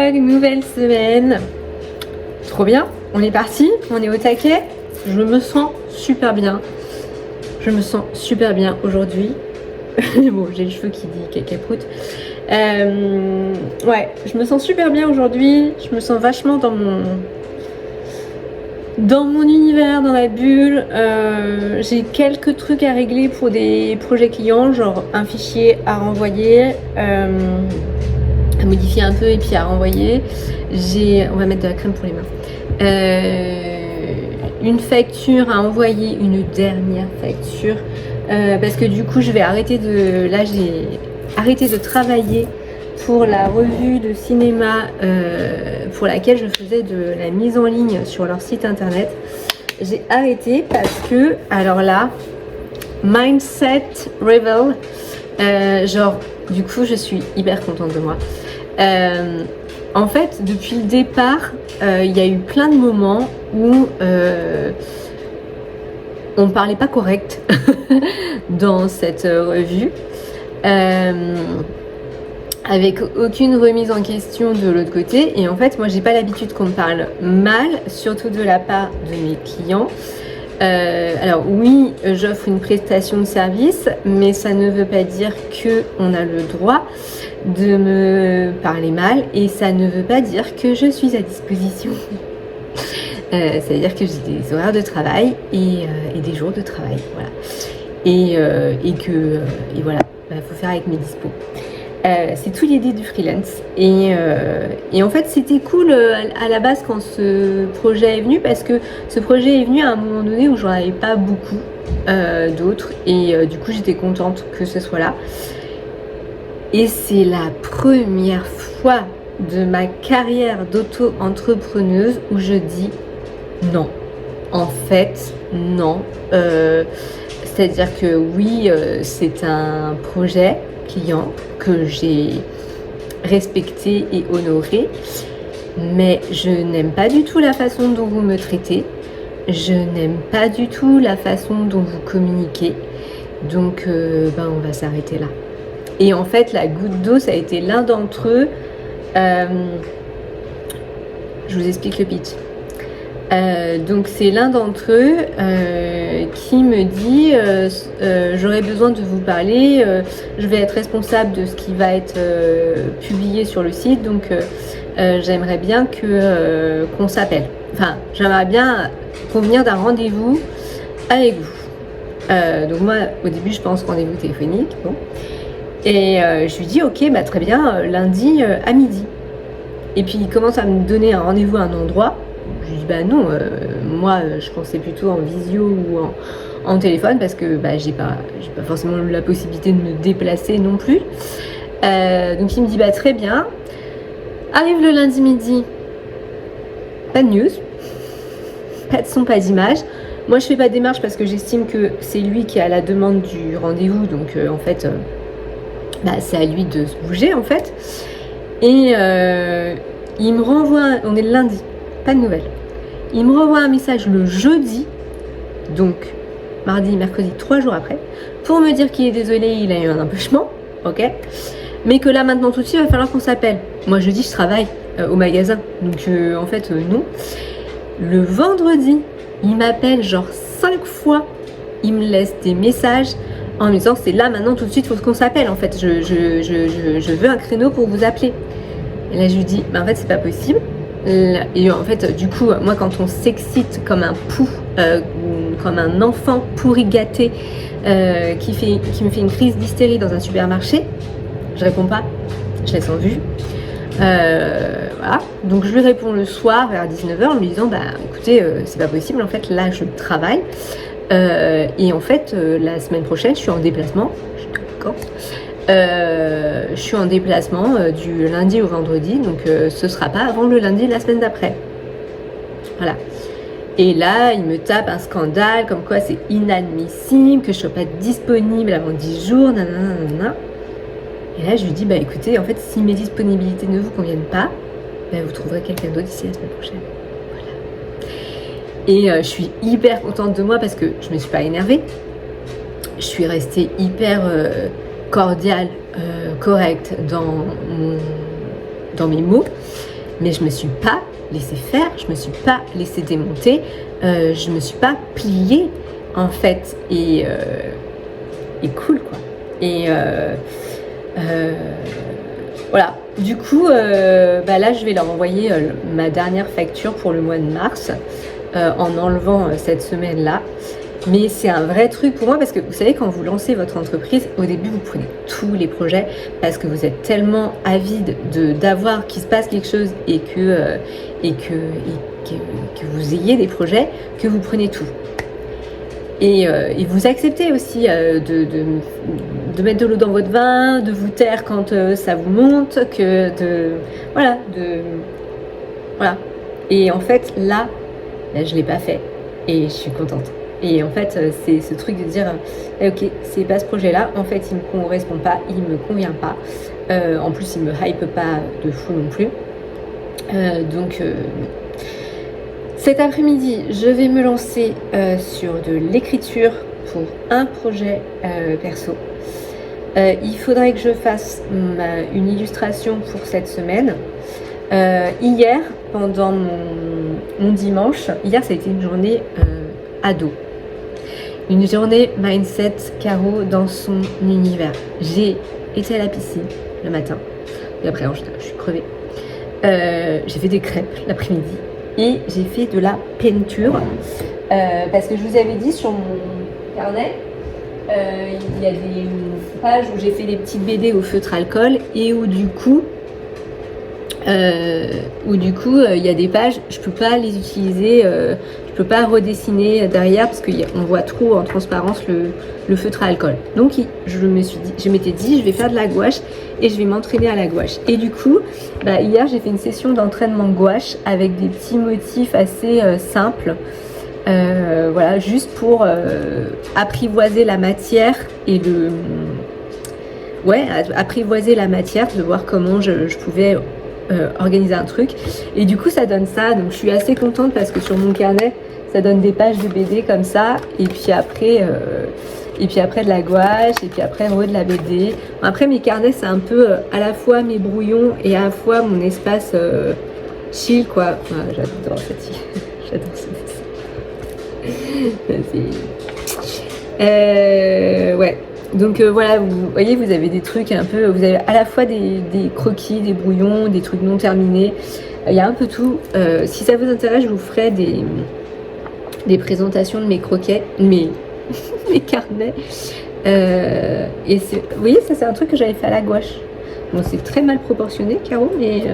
vlog, nouvelle semaine. Trop bien, on est parti, on est au taquet. Je me sens super bien. Je me sens super bien aujourd'hui. Bon, j'ai les cheveux qui dit cacaproute. Ouais, je me sens super bien aujourd'hui. Je me sens vachement dans mon univers, dans la bulle. J'ai quelques trucs à régler pour des projets clients, genre un fichier à renvoyer, à modifier un peu et puis à renvoyer. On va mettre de la crème pour les mains. Une facture à envoyer, une dernière facture, parce que du coup je vais arrêter de... Là j'ai arrêté de travailler pour la revue de cinéma pour laquelle je faisais de la mise en ligne sur leur site internet. J'ai arrêté parce que, alors là, Mindset Rebel, genre du coup je suis hyper contente de moi. En fait, depuis le départ, il y a eu plein de moments où on parlait pas correct dans cette revue, avec aucune remise en question de l'autre côté. Et en fait, moi, j'ai pas l'habitude qu'on me parle mal, surtout de la part de mes clients. Alors oui, j'offre une prestation de service, mais ça ne veut pas dire qu'on a le droit de me parler mal, et ça ne veut pas dire que je suis à disposition. C'est-à-dire que j'ai des horaires de travail et des jours de travail, voilà. Et voilà, faut faire avec mes dispos. C'est tout l'idée du freelance. Et en fait, c'était cool à la base quand ce projet est venu, parce que ce projet est venu à un moment donné où j'en avais pas beaucoup d'autres, et du coup, j'étais contente que ce soit là. Et c'est la première fois de ma carrière d'auto-entrepreneuse où je dis non. En fait, non. C'est-à-dire que oui, c'est un projet client que j'ai respecté et honoré, mais je n'aime pas du tout la façon dont vous me traitez. Je n'aime pas du tout la façon dont vous communiquez. Donc, on va s'arrêter là. Et en fait, la goutte d'eau, ça a été l'un d'entre eux. Je vous explique le pitch. Donc c'est l'un d'entre eux qui me dit j'aurais besoin de vous parler, je vais être responsable de ce qui va être publié sur le site, donc j'aimerais bien qu'on s'appelle. Enfin, j'aimerais bien convenir d'un rendez-vous avec vous. Donc moi, au début, je pense rendez-vous téléphonique. Bon. Et je lui dis ok, très bien, lundi à midi. Et puis il commence à me donner un rendez-vous à un endroit. Je lui dis non, moi je pensais plutôt en visio ou en téléphone, parce que j'ai pas forcément la possibilité de me déplacer non plus. Donc il me dit très bien. Arrive le lundi midi, pas de news, pas de son, pas d'image. Moi je fais pas de démarche parce que j'estime que c'est lui qui a la demande du rendez-vous, donc en fait c'est à lui de se bouger en fait. Et il me renvoie, on est le lundi, pas de nouvelles. Il me renvoie un message le jeudi, donc mardi, mercredi, 3 jours après, pour me dire qu'il est désolé, il a eu un empêchement, ok, mais que là maintenant tout de suite il va falloir qu'on s'appelle. Moi jeudi je travaille au magasin, donc en fait non. Le vendredi, il m'appelle genre 5 fois, il me laisse des messages en me disant c'est là maintenant tout de suite, il faut qu'on s'appelle en fait, je veux un créneau pour vous appeler. Et là je lui dis en fait c'est pas possible. Et en fait du coup moi quand on s'excite comme un pou, comme un enfant pourri gâté qui me fait une crise d'hystérie dans un supermarché, je réponds pas, je laisse en vue. Voilà, donc je lui réponds le soir vers 19h en lui disant écoutez c'est pas possible en fait, là je travaille. Et en fait, la semaine prochaine, je suis en déplacement. Je suis en déplacement du lundi au vendredi, donc ce sera pas avant le lundi de la semaine d'après. Voilà. Et là, il me tape un scandale, comme quoi c'est inadmissible, que je sois pas disponible avant 10 jours, nanana. Et là, je lui dis, écoutez, en fait, si mes disponibilités ne vous conviennent pas, vous trouverez quelqu'un d'autre d'ici la semaine prochaine. Et je suis hyper contente de moi parce que je me suis pas énervée. Je suis restée hyper cordiale, correcte dans mes mots. mais je me suis pas laissé faire, je me suis pas laissé démonter, je me suis pas pliée en fait, et cool quoi. Et voilà, du coup là je vais leur envoyer ma dernière facture pour le mois de mars en enlevant cette semaine là. Mais c'est un vrai truc pour moi parce que vous savez, quand vous lancez votre entreprise, au début vous prenez tous les projets parce que vous êtes tellement avide d'avoir qu'il se passe quelque chose et que vous ayez des projets que vous prenez tout. Et vous acceptez aussi de mettre de l'eau dans votre vin, de vous taire quand ça vous monte, voilà. Et en fait là je l'ai pas fait et je suis contente. Et en fait, c'est ce truc de dire ok, c'est pas ce projet-là, en fait, il me correspond pas, il me convient pas. En plus, il me hype pas de fou non plus. Cet après-midi, je vais me lancer sur de l'écriture pour un projet perso. Il faudrait que je fasse une illustration pour cette semaine. Hier, pendant mon dimanche, hier, ça a été une journée ado. Une journée mindset Caro dans son univers. J'ai été à la piscine le matin. Et après, je suis crevée. J'ai fait des crêpes l'après-midi. Et j'ai fait de la peinture. Parce que je vous avais dit sur mon carnet, il y a des pages où j'ai fait des petites BD au feutre alcool. Et où du coup, il y a des pages, je peux pas les utiliser, je peux pas redessiner derrière parce qu'on voit trop en transparence le feutre à alcool. Donc je m'étais dit, je vais faire de la gouache et je vais m'entraîner à la gouache. Et du coup, hier j'ai fait une session d'entraînement gouache avec des petits motifs assez simples. Voilà, juste pour apprivoiser la matière et apprivoiser la matière, de voir comment je pouvais organiser un truc. Et du coup ça donne ça, donc je suis assez contente parce que sur mon carnet ça donne des pages de BD comme ça, et puis après de la gouache, et puis après de la BD. Après mes carnets c'est un peu à la fois mes brouillons et à la fois mon espace chill quoi. Enfin, j'adore cette fille. J'adore cette ouais. Donc voilà, vous voyez, vous avez des trucs un peu, vous avez à la fois des croquis, des brouillons, des trucs non terminés. Il y a un peu tout. Si ça vous intéresse, je vous ferai des présentations de mes croquets, mes carnets. Et vous voyez, ça c'est un truc que j'avais fait à la gouache. Bon, c'est très mal proportionné, Caro, mais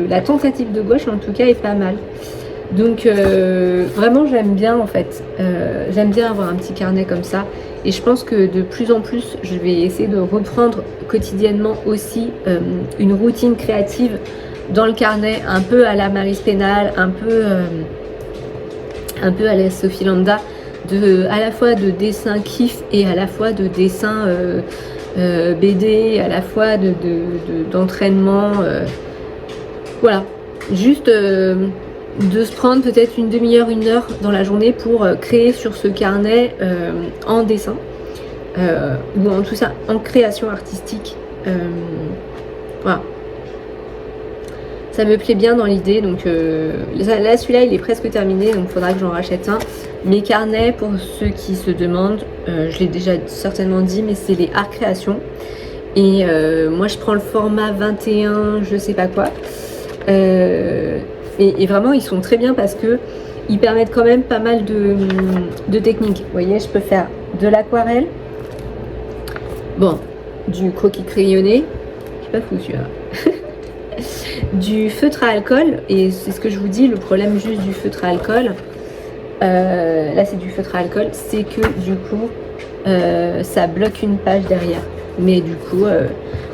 la tentative de gouache en tout cas est pas mal. Donc vraiment j'aime bien en fait, j'aime bien avoir un petit carnet comme ça, et je pense que de plus en plus je vais essayer de reprendre quotidiennement aussi une routine créative dans le carnet, un peu à la Marie Spénal, un peu à la Sophie Lambda, à la fois de dessin kiff et à la fois de dessin BD, à la fois d'entraînement, voilà, juste de se prendre peut-être une demi-heure, une heure dans la journée pour créer sur ce carnet en dessin ou en tout ça en création artistique. Voilà, ça me plaît bien dans l'idée. Donc là celui-là il est presque terminé, donc il faudra que j'en rachète un. Mes carnets, pour ceux qui se demandent, je l'ai déjà certainement dit, mais c'est les Art Création, et moi je prends le format 21 je sais pas quoi. Et vraiment ils sont très bien parce que ils permettent quand même pas mal de techniques. Vous voyez, je peux faire de l'aquarelle, bon, du croquis crayonné, je suis pas fou celui-là, du feutre à alcool, et c'est ce que je vous dis, le problème juste du feutre à alcool, là c'est du feutre à alcool, c'est que du coup ça bloque une page derrière, mais du coup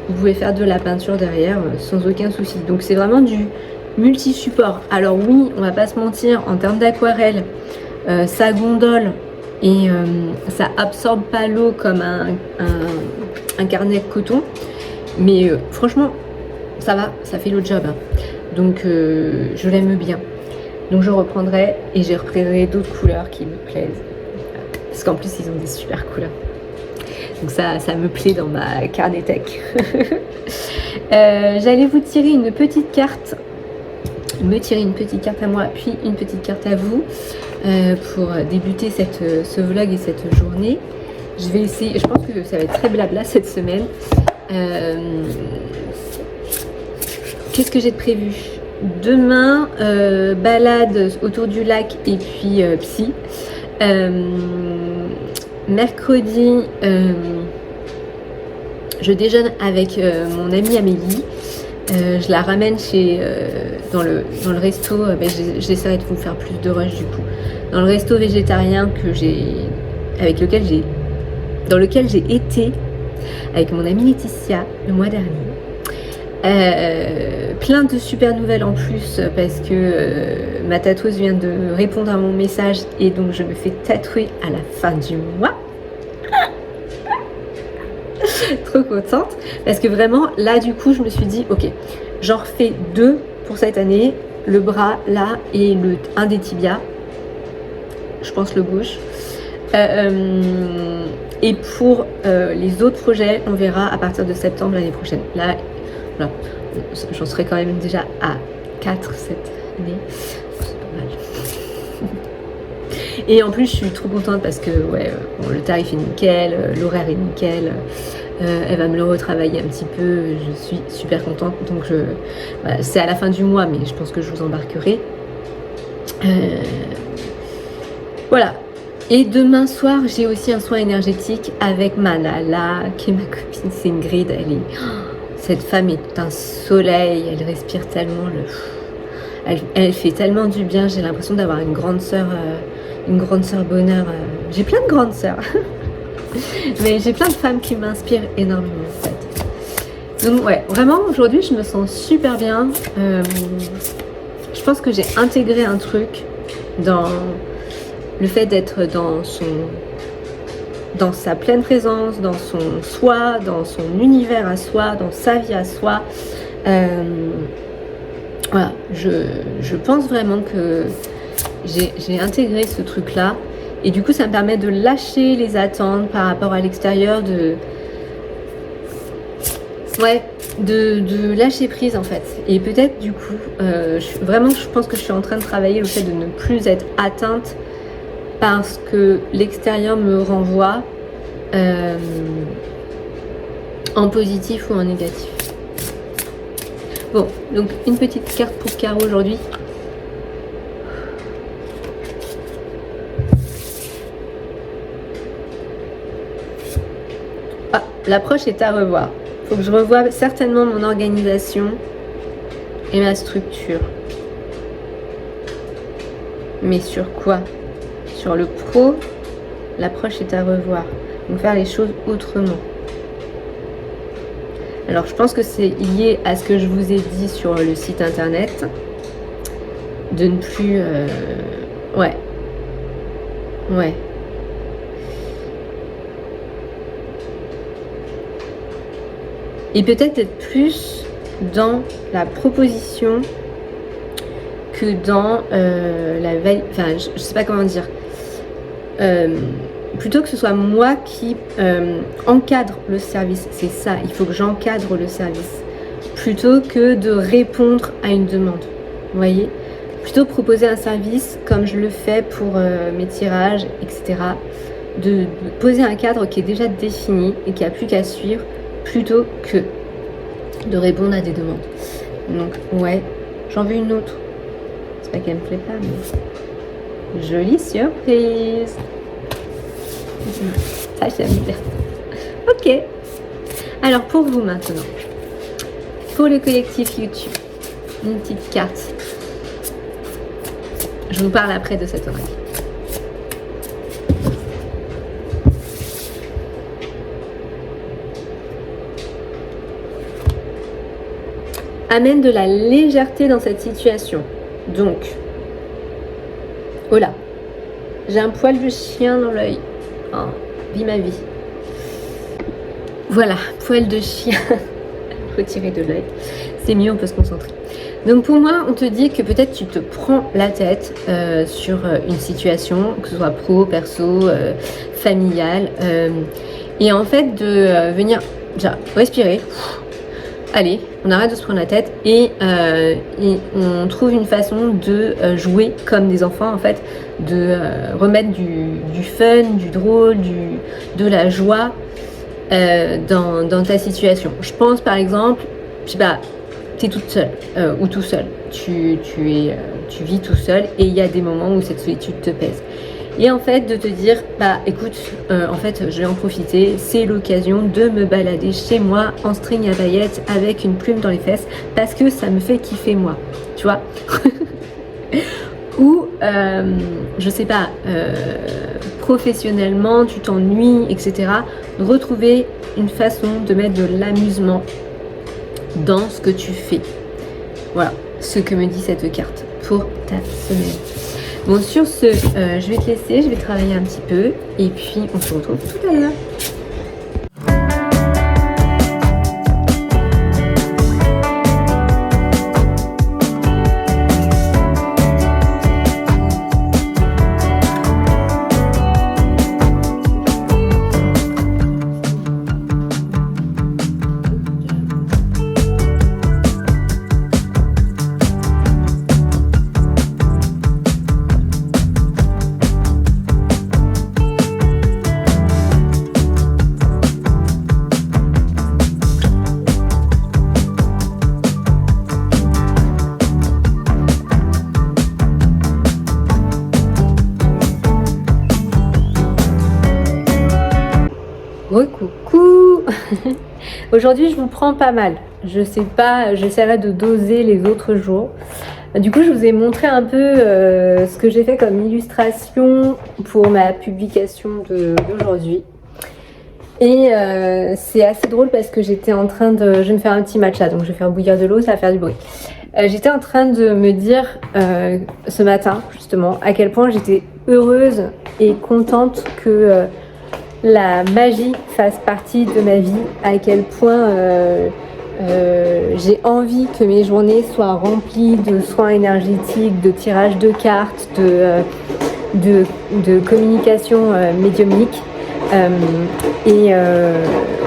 vous pouvez faire de la peinture derrière sans aucun souci. Donc c'est vraiment du multi-support. Alors oui, on va pas se mentir, en termes d'aquarelle, ça gondole et ça absorbe pas l'eau comme un carnet de coton, mais franchement ça va, ça fait le job, hein. Donc je l'aime bien, donc je reprendrai et je reprennerai d'autres couleurs qui me plaisent, parce qu'en plus ils ont des super couleurs, donc ça me plaît dans ma carnet tech. J'allais vous tirer une petite carte, me tirer une petite carte à moi, puis une petite carte à vous, pour débuter ce vlog et cette journée. Je vais essayer, je pense que ça va être très blabla cette semaine. Qu'est-ce que j'ai de prévu? Demain, balade autour du lac et puis psy. Mercredi, je déjeune avec mon amie Amélie. Je la ramène dans le resto. J'essaierai de vous faire plus de rush du coup. Dans le resto végétarien dans lequel j'ai été avec mon amie Laetitia le mois dernier. Plein de super nouvelles en plus parce que ma tatoueuse vient de répondre à mon message et donc je me fais tatouer à la fin du mois. Trop contente parce que vraiment là du coup je me suis dit ok, j'en refais 2 pour cette année, le bras là et un des tibias, je pense le gauche. Et pour les autres projets, on verra à partir de septembre l'année prochaine. Là, voilà, j'en serai quand même déjà à 4 cette année. C'est pas mal. Et en plus, je suis trop contente parce que le tarif est nickel, l'horaire est nickel. Elle va me le retravailler un petit peu. Je suis super contente. Donc, c'est à la fin du mois, mais je pense que je vous embarquerai. Voilà. Et demain soir, j'ai aussi un soin énergétique avec Manala, qui est ma copine, c'est Ingrid. Cette femme est un soleil, elle respire tellement, elle fait tellement du bien. J'ai l'impression d'avoir une grande sœur bonheur. J'ai plein de grandes sœurs, mais j'ai plein de femmes qui m'inspirent énormément en fait. Donc ouais, vraiment aujourd'hui, je me sens super bien. Je pense que j'ai intégré un truc dans le fait d'être dans sa pleine présence, dans son soi, dans son univers à soi, dans sa vie à soi. Voilà, je pense vraiment que j'ai intégré ce truc-là. Et du coup, ça me permet de lâcher les attentes par rapport à l'extérieur, de lâcher prise en fait. Et peut-être du coup, je pense que je suis en train de travailler le fait de ne plus être atteinte parce que l'extérieur me renvoie en positif ou en négatif. Bon, donc une petite carte pour Caro aujourd'hui. Ah, l'approche est à revoir. Il faut que je revoie certainement mon organisation et ma structure. Mais sur quoi? Sur le pro, l'approche est à revoir. Donc faire les choses autrement. Alors je pense que c'est lié à ce que je vous ai dit sur le site internet. De ne plus... Ouais. Et peut-être être plus dans la proposition que dans la veille... Enfin, je sais pas comment dire. Plutôt que ce soit moi qui encadre le service, c'est ça, il faut que j'encadre le service, plutôt que de répondre à une demande, vous voyez, plutôt proposer un service comme je le fais pour mes tirages, etc., de poser un cadre qui est déjà défini et qui n'a plus qu'à suivre, plutôt que de répondre à des demandes. Donc ouais, j'en veux une autre, c'est pas qu'elle me plaît pas, mais jolie surprise. Ça j'aime bien. Ok. Alors pour vous maintenant, pour le collectif YouTube, une petite carte. Je vous parle après de cette oreille. Amène de la légèreté dans cette situation. Donc, oh là, j'ai un poil de chien dans l'œil. Oh, vis ma vie. Voilà, poil de chien retiré de l'œil. C'est mieux, on peut se concentrer. Donc pour moi, on te dit que peut-être tu te prends la tête sur une situation, que ce soit pro, perso, familiale. Et en fait, de venir déjà respirer, allez, on arrête de se prendre la tête et on trouve une façon de jouer comme des enfants en fait, de remettre du fun, du drôle, de la joie dans ta situation. Je pense par exemple, je sais pas, t'es toute seule ou tout seul, tu vis tout seul et il y a des moments où cette solitude te pèse. Et en fait de te dire, bah écoute, en fait je vais en profiter, c'est l'occasion de me balader chez moi en string à paillettes avec une plume dans les fesses parce que ça me fait kiffer moi, tu vois. Ou je sais pas, professionnellement tu t'ennuies, etc. Retrouver une façon de mettre de l'amusement dans ce que tu fais. Voilà ce que me dit cette carte pour ta semaine. Bon, sur ce, je vais te laisser, je vais travailler un petit peu et puis on se retrouve tout à l'heure. Coucou. Aujourd'hui je vous prends pas mal. Je sais pas, j'essaierai de doser les autres jours. Du coup je vous ai montré un peu ce que j'ai fait comme illustration pour ma publication d'aujourd'hui. Et c'est assez drôle parce que j'étais en train de... Je vais me faire un petit matcha, donc je vais faire bouillir de l'eau, ça va faire du bruit. J'étais en train de me dire ce matin justement à quel point j'étais heureuse et contente que... la magie fasse partie de ma vie, à quel point j'ai envie que mes journées soient remplies de soins énergétiques, de tirage de cartes, de communication médiumnique.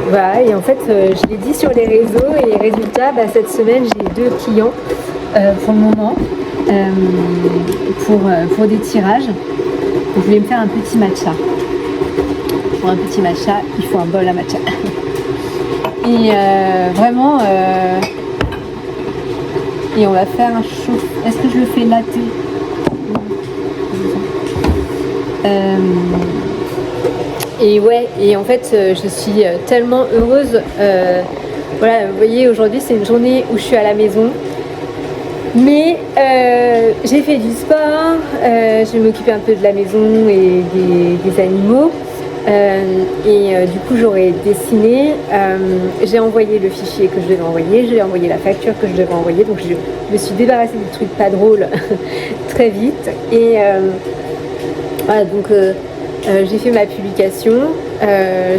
Voilà, et en fait je l'ai dit sur les réseaux et résultat, cette semaine j'ai 2 clients pour le moment pour des tirages. Je voulais me faire un petit matcha. Pour un petit matcha, il faut un bol à matcha. Et vraiment, et on va faire un chaud. Est-ce que je le fais latte? Et ouais, et en fait, je suis tellement heureuse. Voilà, vous voyez, aujourd'hui, c'est une journée où je suis à la maison. Mais j'ai fait du sport, je vais m'occuper un peu de la maison et des animaux. Du coup j'aurais dessiné, j'ai envoyé le fichier que je devais envoyer, j'ai envoyé la facture que je devais envoyer, donc je me suis débarrassée des trucs pas drôles très vite et voilà, donc j'ai fait ma publication,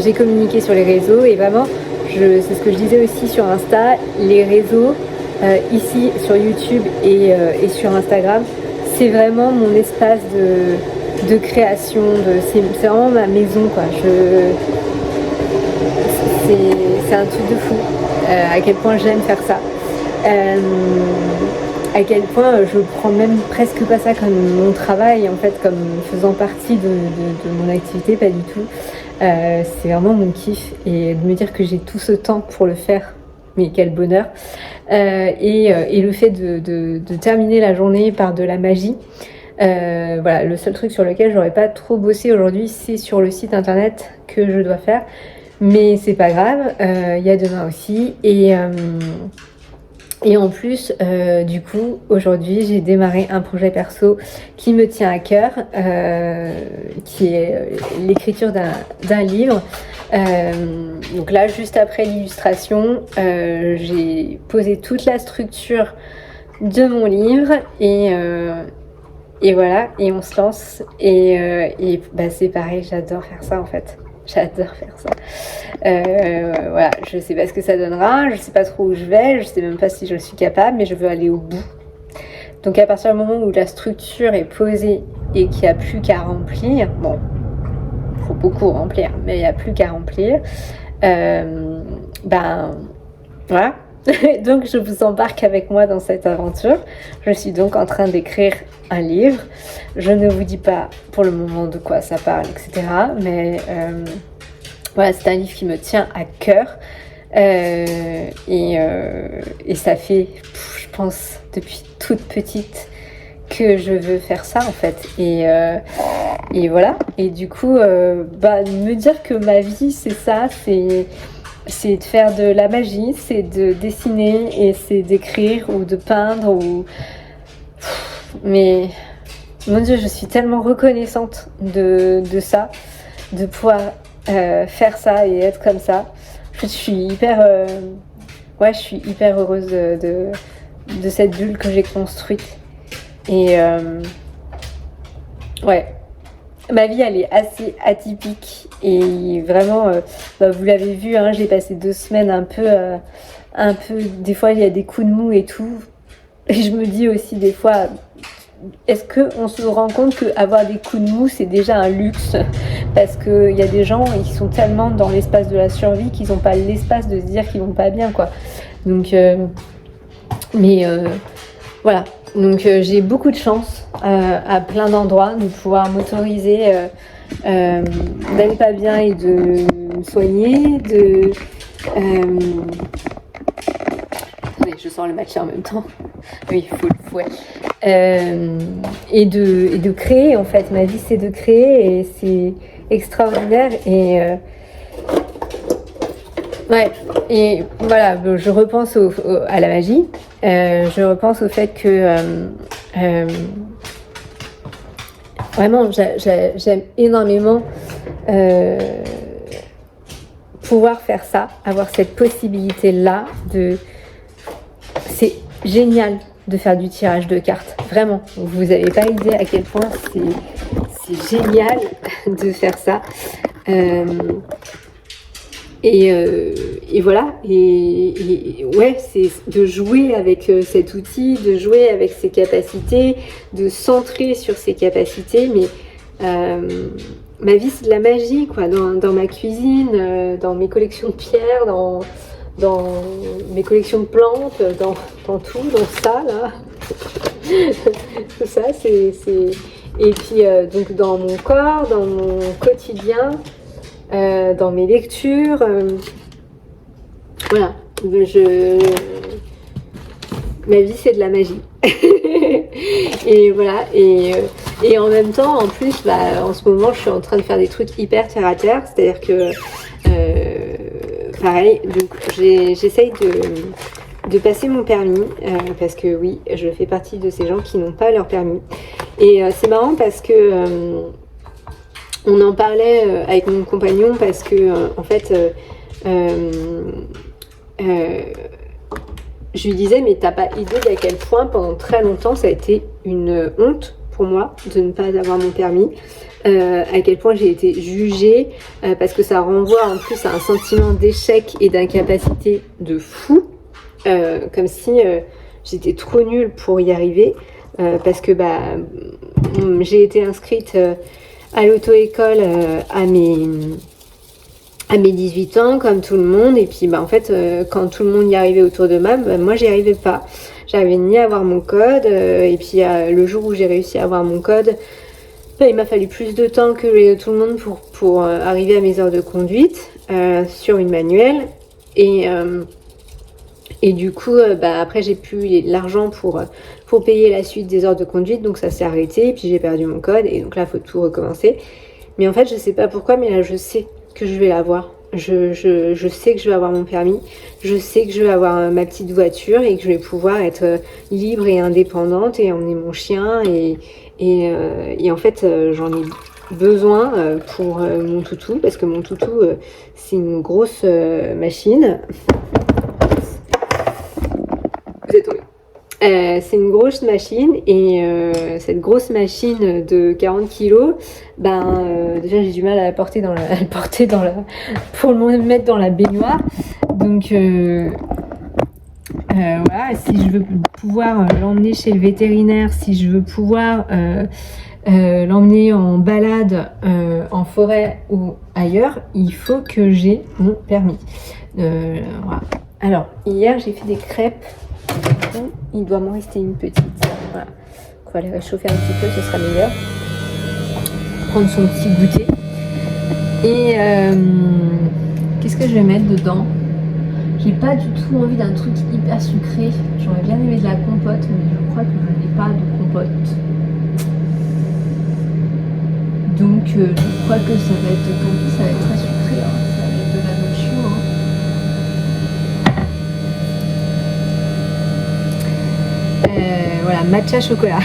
j'ai communiqué sur les réseaux et vraiment c'est ce que je disais aussi sur Insta, les réseaux ici sur YouTube et sur Instagram, c'est vraiment mon espace de création, c'est vraiment ma maison quoi. C'est un truc de fou à quel point j'aime faire ça, à quel point je prends même presque pas ça comme mon travail en fait, comme faisant partie de mon activité, pas du tout. C'est vraiment mon kiff et de me dire que j'ai tout ce temps pour le faire, mais quel bonheur. Et le fait de terminer la journée par de la magie. Voilà, le seul truc sur lequel j'aurais pas trop bossé aujourd'hui, c'est sur le site internet que je dois faire, mais c'est pas grave, il y a demain aussi. Et en plus, du coup, aujourd'hui, j'ai démarré un projet perso qui me tient à cœur, qui est l'écriture d'un livre. Donc là, juste après l'illustration, j'ai posé toute la structure de mon livre et voilà, et on se lance. Et c'est pareil, j'adore faire ça en fait. J'adore faire ça. Voilà, je sais pas ce que ça donnera, je sais pas trop où je vais, je sais même pas si je suis capable, mais je veux aller au bout. Donc à partir du moment où la structure est posée et qu'il n'y a plus qu'à remplir, bon, il faut beaucoup remplir, mais il n'y a plus qu'à remplir, voilà, Donc je vous embarque avec moi dans cette aventure. Je suis donc en train d'écrire un livre. Je ne vous dis pas pour le moment de quoi ça parle, etc. Mais voilà, c'est un livre qui me tient à cœur. Et ça fait, je pense, depuis toute petite que je veux faire ça en fait. Et voilà. Et du coup, me dire que ma vie c'est ça, c'est de faire de la magie, c'est de dessiner et c'est d'écrire ou de peindre ou... Mais mon Dieu, je suis tellement reconnaissante de ça, de pouvoir faire ça et être comme ça. Je suis hyper heureuse de cette bulle que j'ai construite. Et ouais, ma vie elle est assez atypique et vraiment, vous l'avez vu, hein, j'ai passé 2 semaines un peu, des fois il y a des coups de mou et tout. Et je me dis aussi des fois, est-ce qu'on se rend compte qu'avoir des coups de mou c'est déjà un luxe? Parce qu'il y a des gens qui sont tellement dans l'espace de la survie qu'ils n'ont pas l'espace de se dire qu'ils vont pas bien, quoi. Donc, voilà. Donc j'ai beaucoup de chance à plein d'endroits de pouvoir m'autoriser d'aller pas bien et de me soigner, oui, je sens le match en même temps. Oui, il faut le fouet. Et de créer, en fait. Ma vie, c'est de créer et c'est extraordinaire. Ouais, et voilà, je repense à la magie. Je repense au fait que vraiment, j'aime énormément pouvoir faire ça, avoir cette possibilité-là c'est génial de faire du tirage de cartes, vraiment. Vous n'avez pas idée à quel point c'est génial de faire ça. Et voilà, et ouais, c'est de jouer avec cet outil, de jouer avec ses capacités, de centrer sur ses capacités, mais ma vie c'est de la magie, quoi, dans ma cuisine, dans mes collections de pierres, dans mes collections de plantes, dans tout, dans ça, là. Tout ça, c'est... Et puis, donc, dans mon corps, dans mon quotidien, dans mes lectures, voilà. Ma vie, c'est de la magie. Et voilà. Et en même temps, en plus, en ce moment, je suis en train de faire des trucs hyper terre à terre. C'est-à-dire que... pareil, donc j'essaye de passer mon permis parce que oui, je fais partie de ces gens qui n'ont pas leur permis. Et c'est marrant parce que on en parlait avec mon compagnon parce que en fait, je lui disais mais t'as pas idée d'à quel point pendant très longtemps ça a été une honte pour moi de ne pas avoir mon permis. À quel point j'ai été jugée parce que ça renvoie en plus à un sentiment d'échec et d'incapacité de fou, comme si j'étais trop nulle pour y arriver parce que j'ai été inscrite à l'auto-école à mes 18 ans comme tout le monde et puis en fait quand tout le monde y arrivait autour de moi, moi j'y arrivais pas, j'arrivais ni à avoir mon code et puis le jour où j'ai réussi à avoir mon code, il m'a fallu plus de temps que tout le monde pour arriver à mes heures de conduite sur une manuelle. Et du coup, après, j'ai plus l'argent pour payer la suite des heures de conduite. Donc, ça s'est arrêté. Et puis, j'ai perdu mon code. Et donc là, il faut tout recommencer. Mais en fait, je sais pas pourquoi, mais là, je sais que je vais l'avoir. Je sais que je vais avoir mon permis. Je sais que je vais avoir ma petite voiture et que je vais pouvoir être libre et indépendante et emmener mon chien et en fait, j'en ai besoin pour mon toutou, parce que mon toutou, c'est une grosse machine. Vous êtes tombé. C'est une grosse machine et cette grosse machine de 40 kilos, déjà j'ai du mal à la porter pour le mettre dans la baignoire. Donc voilà, si je veux pouvoir l'emmener chez le vétérinaire, si je veux pouvoir l'emmener en balade en forêt ou ailleurs, il faut que j'ai mon permis. Voilà. Alors, hier, j'ai fait des crêpes. Il doit m'en rester une petite. Voilà. On va les réchauffer un petit peu, ce sera meilleur. Prendre son petit goûter. Et qu'est-ce que je vais mettre dedans? J'ai pas du tout envie d'un truc hyper sucré. J'aurais bien aimé de la compote, mais je crois que je n'ai pas de compote. Donc je crois que ça va être, tant pis, ça va être très sucré, hein. Ça va être de la nourriture. Hein. Voilà, matcha chocolat.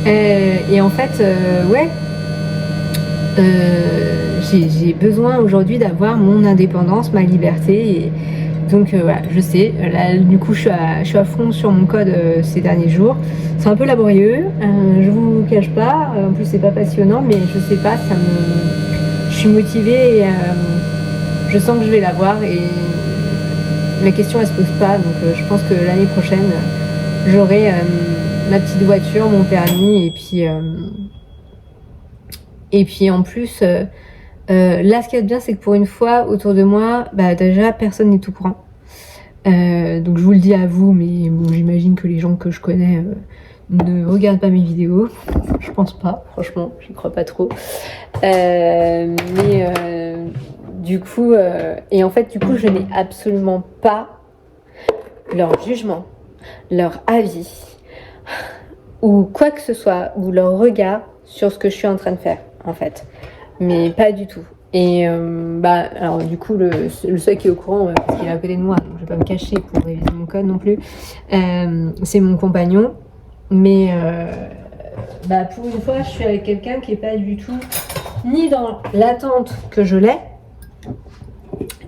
Et en fait, ouais, j'ai besoin aujourd'hui d'avoir mon indépendance, ma liberté. Et donc voilà, je sais, là du coup je suis à fond sur mon code ces derniers jours. C'est un peu laborieux, je vous cache pas, en plus c'est pas passionnant, mais je sais pas, je suis motivée et je sens que je vais l'avoir et la question elle se pose pas, donc je pense que l'année prochaine j'aurai ma petite voiture, mon permis et puis en plus là ce qu'il y a de bien c'est que pour une fois autour de moi, bah déjà personne n'est tout courant. Donc je vous le dis à vous, mais bon, j'imagine que les gens que je connais ne regardent pas mes vidéos. Je pense pas, franchement, j'y crois pas trop. Du coup, et en fait, du coup, je n'ai absolument pas leur jugement, leur avis, ou quoi que ce soit, ou leur regard sur ce que je suis en train de faire, en fait. Mais pas du tout. Et alors du coup, le seul qui est au courant, parce qu'il est à côté de moi, donc je vais pas me cacher pour réviser mon code non plus, c'est mon compagnon. Mais pour une fois, je suis avec quelqu'un qui est pas du tout ni dans l'attente que je l'ai,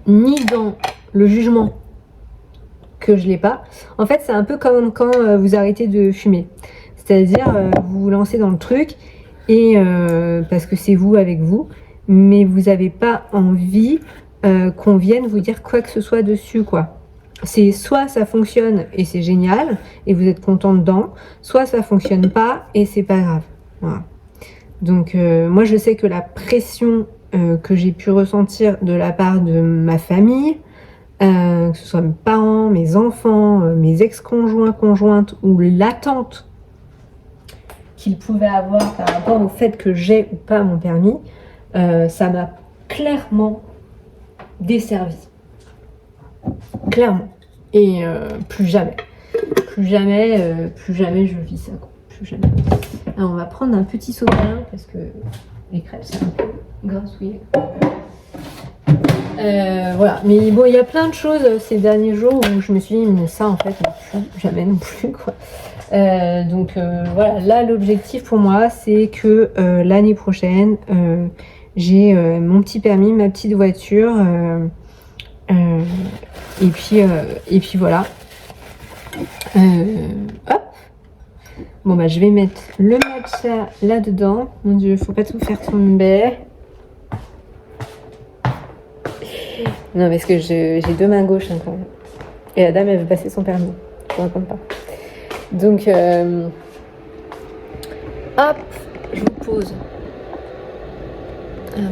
ni dans le jugement que je l'ai pas. En fait, c'est un peu comme quand vous arrêtez de fumer. C'est-à-dire, vous vous lancez dans le truc, et parce que c'est vous avec vous, mais vous n'avez pas envie qu'on vienne vous dire quoi que ce soit dessus, quoi. C'est soit ça fonctionne et c'est génial et vous êtes content dedans, soit ça fonctionne pas et c'est pas grave. Voilà. Donc moi je sais que la pression que j'ai pu ressentir de la part de ma famille, que ce soit mes parents, mes enfants, mes ex-conjoints, conjointes ou l'attente qu'ils pouvaient avoir par rapport au fait que j'ai ou pas mon permis, ça m'a clairement desservi. Clairement. Et plus jamais je vis ça, quoi. Plus jamais. Alors on va prendre un petit soda parce que les crêpes c'est un peu grassouillé. Voilà, mais bon, il y a plein de choses ces derniers jours où je me suis dit mais ça en fait plus jamais non plus, quoi. Donc voilà, là l'objectif pour moi c'est que l'année prochaine j'ai mon petit permis, ma petite voiture. Et puis voilà. Hop. Bon bah je vais mettre le matcha là-dedans. Mon dieu, faut pas tout faire tomber. Non, parce que j'ai deux mains gauches hein, quand même. Et la dame elle veut passer son permis. Je vous raconte pas. Donc hop, je vous pose. Hop.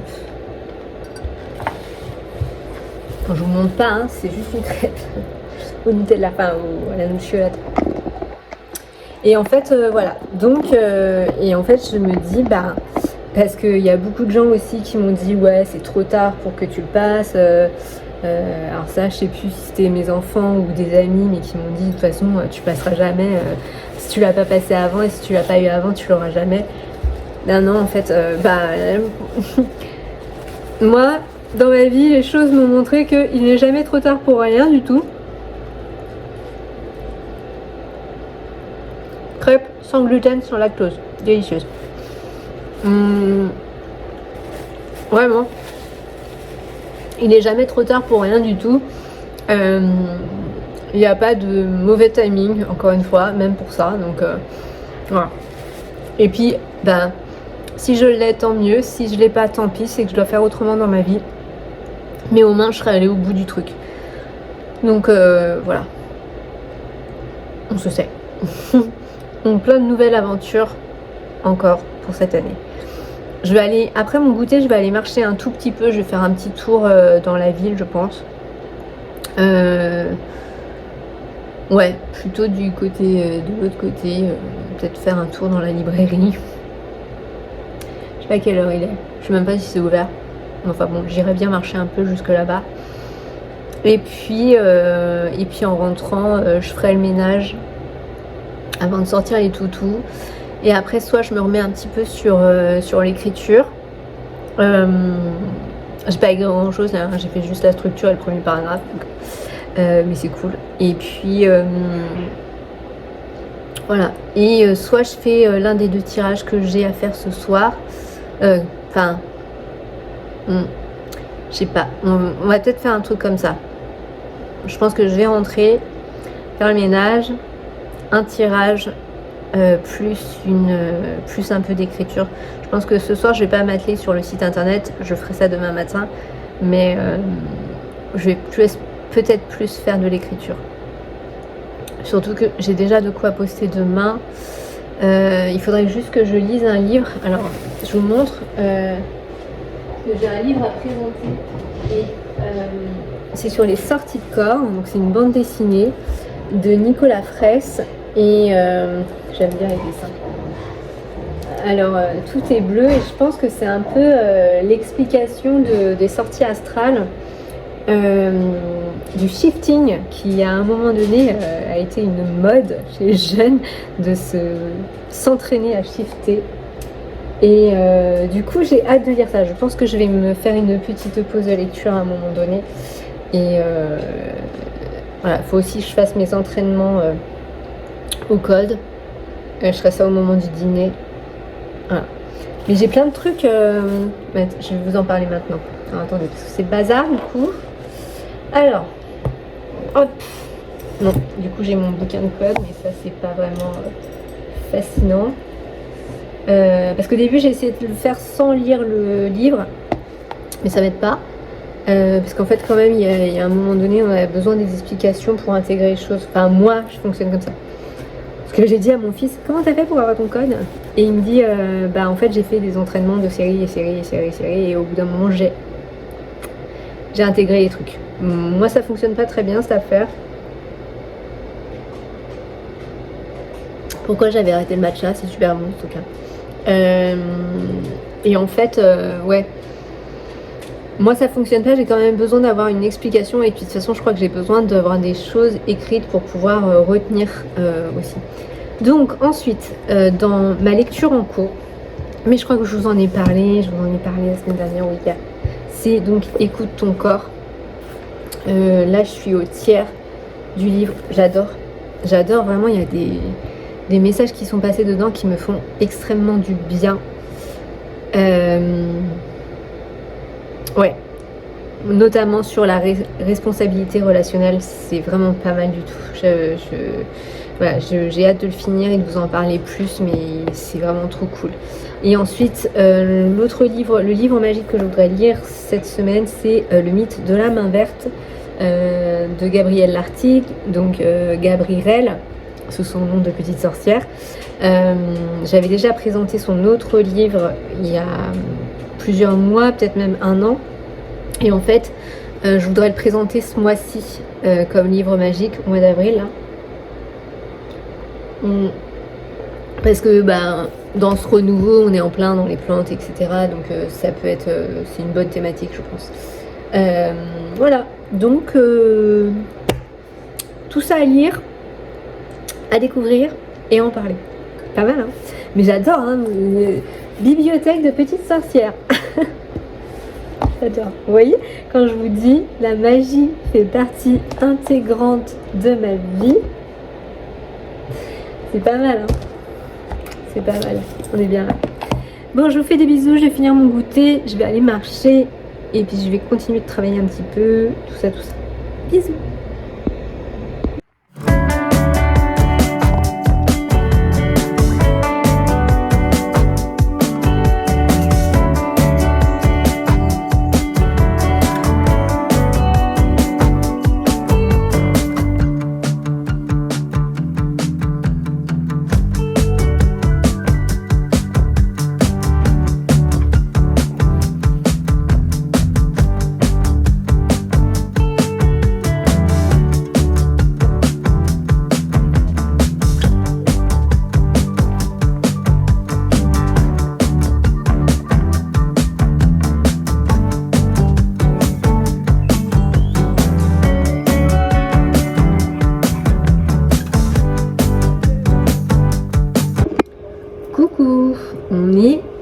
Quand je vous montre pas, hein, c'est juste une crêpe au Nutella, enfin à la noix. Et en fait, voilà. Donc, et en fait, je me dis, parce qu'il y a beaucoup de gens aussi qui m'ont dit, ouais, c'est trop tard pour que tu le passes. Alors ça, je sais plus si c'était mes enfants ou des amis, mais qui m'ont dit, de toute façon, tu passeras jamais. Si tu l'as pas passé avant et si tu l'as pas eu avant, tu l'auras jamais. Non, en fait, moi. Dans ma vie, les choses m'ont montré qu'il n'est jamais trop tard pour rien du tout. Crêpes sans gluten, sans lactose. Délicieuse. Vraiment. Il n'est jamais trop tard pour rien du tout. Il n'y a pas de mauvais timing, encore une fois, même pour ça. Donc, voilà. Et puis, si je l'ai, tant mieux. Si je ne l'ai pas, tant pis. C'est que je dois faire autrement dans ma vie. Mais au moins je serais allée au bout du truc. Donc voilà. On se sait. Donc plein de nouvelles aventures encore pour cette année. Je vais aller, après mon goûter, je vais aller marcher un tout petit peu. Je vais faire un petit tour dans la ville, je pense. Ouais, plutôt du côté de l'autre côté, peut-être faire un tour dans la librairie. Je sais pas à quelle heure il est, je sais même pas si c'est ouvert. Enfin bon, j'irai bien marcher un peu jusque là-bas. Et puis en rentrant, je ferai le ménage avant de sortir les toutous. Et après, soit je me remets un petit peu sur l'écriture. J'ai pas écrit grand chose là, j'ai fait juste la structure et le premier paragraphe. Donc, mais c'est cool. Et puis voilà. Et soit je fais l'un des 2 tirages que j'ai à faire ce soir. Enfin, je sais pas. On va peut-être faire un truc comme ça. Je pense que je vais rentrer, faire le ménage, un tirage, plus un peu d'écriture. Je pense que ce soir, je vais pas m'atteler sur le site internet. Je ferai ça demain matin. Mais je vais peut-être plus faire de l'écriture. Surtout que j'ai déjà de quoi poster demain. Il faudrait juste que je lise un livre. Alors, je vous montre que j'ai un livre à présenter. Et c'est sur les sorties de corps. Donc, c'est une bande dessinée de Nicolas Fraisse. Et j'aime bien les dessins. Alors, tout est bleu et je pense que c'est un peu l'explication des sorties astrales. Du shifting qui à un moment donné a été une mode chez les jeunes de s'entraîner à shifter et du coup j'ai hâte de lire ça. Je pense que je vais me faire une petite pause de lecture à un moment donné et voilà, faut aussi que je fasse mes entraînements au code. Je ferai ça au moment du dîner. Voilà. Mais j'ai plein de trucs, je vais vous en parler maintenant. Alors, attendez, parce que c'est bazar du coup. Alors, hop, non, du coup j'ai mon bouquin de code, mais ça c'est pas vraiment fascinant. Parce qu'au début j'ai essayé de le faire sans lire le livre, mais ça m'aide pas. Parce qu'en fait quand même il y a un moment donné on a besoin des explications pour intégrer les choses. Enfin moi je fonctionne comme ça. Parce que j'ai dit à mon fils, comment t'as fait pour avoir ton code? Et il me dit, bah en fait j'ai fait des entraînements de série et au bout d'un moment j'ai intégré les trucs. Moi ça fonctionne pas très bien cette affaire. Pourquoi j'avais arrêté le matcha? C'est super bon en tout cas. Et en fait, ouais. Moi ça fonctionne pas, j'ai quand même besoin d'avoir une explication et puis de toute façon je crois que j'ai besoin d'avoir des choses écrites pour pouvoir retenir aussi. Donc ensuite, dans ma lecture en cours, mais je crois que je vous en ai parlé, la semaine dernière, oui, c'est donc Écoute ton corps. Là je suis au tiers du livre, j'adore vraiment, il y a des messages qui sont passés dedans qui me font extrêmement du bien. Ouais, notamment sur la responsabilité relationnelle, c'est vraiment pas mal du tout. Voilà, j'ai hâte de le finir et de vous en parler plus, mais c'est vraiment trop cool. Et ensuite, le livre magique que je voudrais lire cette semaine, c'est Le mythe de la main verte de Gabrielle Lartigue, donc Gabrielle, sous son nom de petite sorcière. J'avais déjà présenté son autre livre il y a plusieurs mois, peut-être même 1 an. Et en fait, je voudrais le présenter ce mois-ci comme livre magique au mois d'avril. Parce que dans ce renouveau, on est en plein dans les plantes, etc. Donc ça peut être, c'est une bonne thématique, je pense. Voilà, donc tout ça à lire, à découvrir et à en parler. Pas mal, hein? Mais j'adore, hein, bibliothèque de petite sorcière. J'adore. Vous voyez, quand je vous dis la magie fait partie intégrante de ma vie, c'est pas mal, hein? C'est pas mal, on est bien là. Bon, je vous fais des bisous, je vais finir mon goûter, je vais aller marcher et puis je vais continuer de travailler un petit peu, tout ça. Bisous.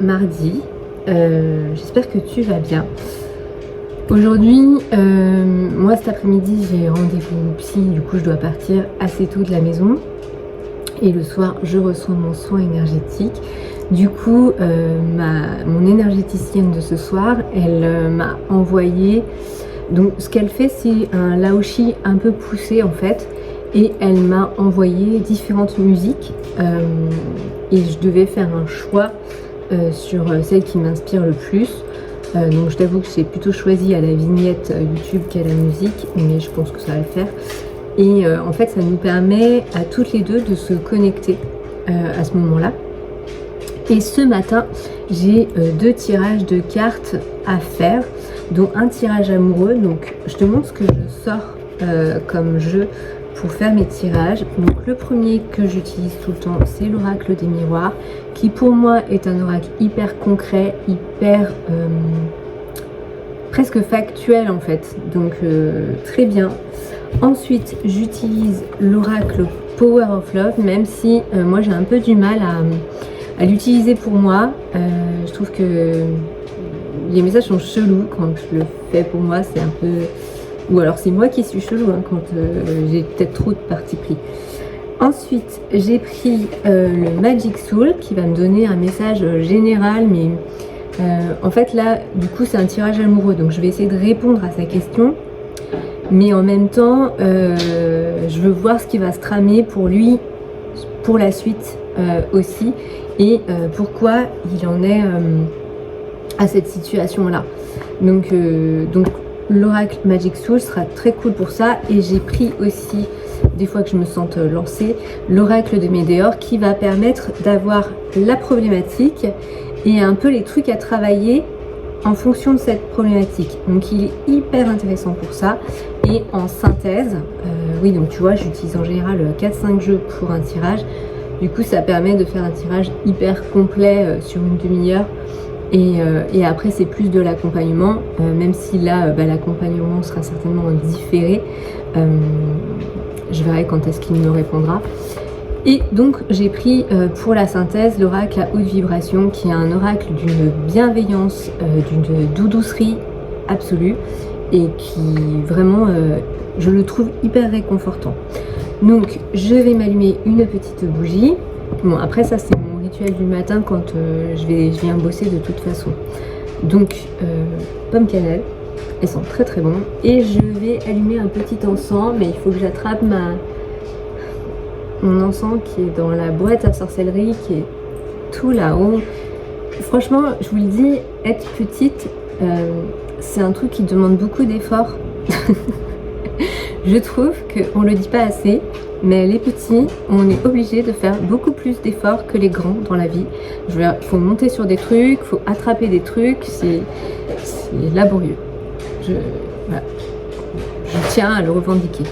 mardi, j'espère que tu vas bien. Aujourd'hui, moi cet après-midi j'ai rendez-vous psy, du coup je dois partir assez tôt de la maison et le soir je reçois mon soin énergétique. Du coup mon énergéticienne de ce soir, elle m'a envoyé, donc ce qu'elle fait c'est un laoshi un peu poussé en fait, et elle m'a envoyé différentes musiques et je devais faire un choix sur celle qui m'inspire le plus. Donc je t'avoue que j'ai plutôt choisi à la vignette YouTube qu'à la musique, mais je pense que ça va le faire. Et en fait ça nous permet à toutes les deux de se connecter à ce moment-là. Et ce matin j'ai 2 tirages de cartes à faire, dont un tirage amoureux. Donc je te montre ce que je sors comme jeu pour faire mes tirages. Donc le premier que j'utilise tout le temps, c'est l'oracle des miroirs, qui pour moi est un oracle hyper concret, hyper presque factuel en fait, donc très bien. Ensuite j'utilise l'oracle Power of Love, même si moi j'ai un peu du mal à l'utiliser pour moi. Je trouve que les messages sont chelous quand je le fais pour moi, c'est un peu... Ou alors c'est moi qui suis chelou quand j'ai peut-être trop de parti pris. Ensuite j'ai pris le Magic Soul qui va me donner un message général, mais en fait là du coup c'est un tirage amoureux, donc je vais essayer de répondre à sa question, mais en même temps je veux voir ce qui va se tramer pour lui pour la suite aussi, et pourquoi il en est à cette situation là. Donc l'oracle Magic Soul sera très cool pour ça. Et j'ai pris aussi, des fois que je me sente lancée, l'oracle de Médéor qui va permettre d'avoir la problématique et un peu les trucs à travailler en fonction de cette problématique. Donc il est hyper intéressant pour ça. Et en synthèse, oui, donc tu vois, j'utilise en général 4-5 jeux pour un tirage. Du coup ça permet de faire un tirage hyper complet sur une demi-heure. Et après c'est plus de l'accompagnement, même si là l'accompagnement sera certainement différé. Je verrai quand est-ce qu'il me répondra. Et donc j'ai pris pour la synthèse l'oracle à haute vibration, qui est un oracle d'une bienveillance, d'une doudoucerie absolue, et qui vraiment je le trouve hyper réconfortant. Donc je vais m'allumer une petite bougie. Bon, après ça c'est mon rituel du matin quand je viens bosser de toute façon. Donc pomme cannelle, elles sont très très bonnes. Et je vais allumer un petit encens, mais il faut que j'attrape mon encens qui est dans la boîte à sorcellerie, qui est tout là-haut. Franchement, je vous le dis, être petite, c'est un truc qui demande beaucoup d'efforts. Je trouve qu'on le dit pas assez, mais les petits, on est obligé de faire beaucoup plus d'efforts que les grands dans la vie. Il faut monter sur des trucs, il faut attraper des trucs, c'est laborieux. Voilà. Je tiens à le revendiquer.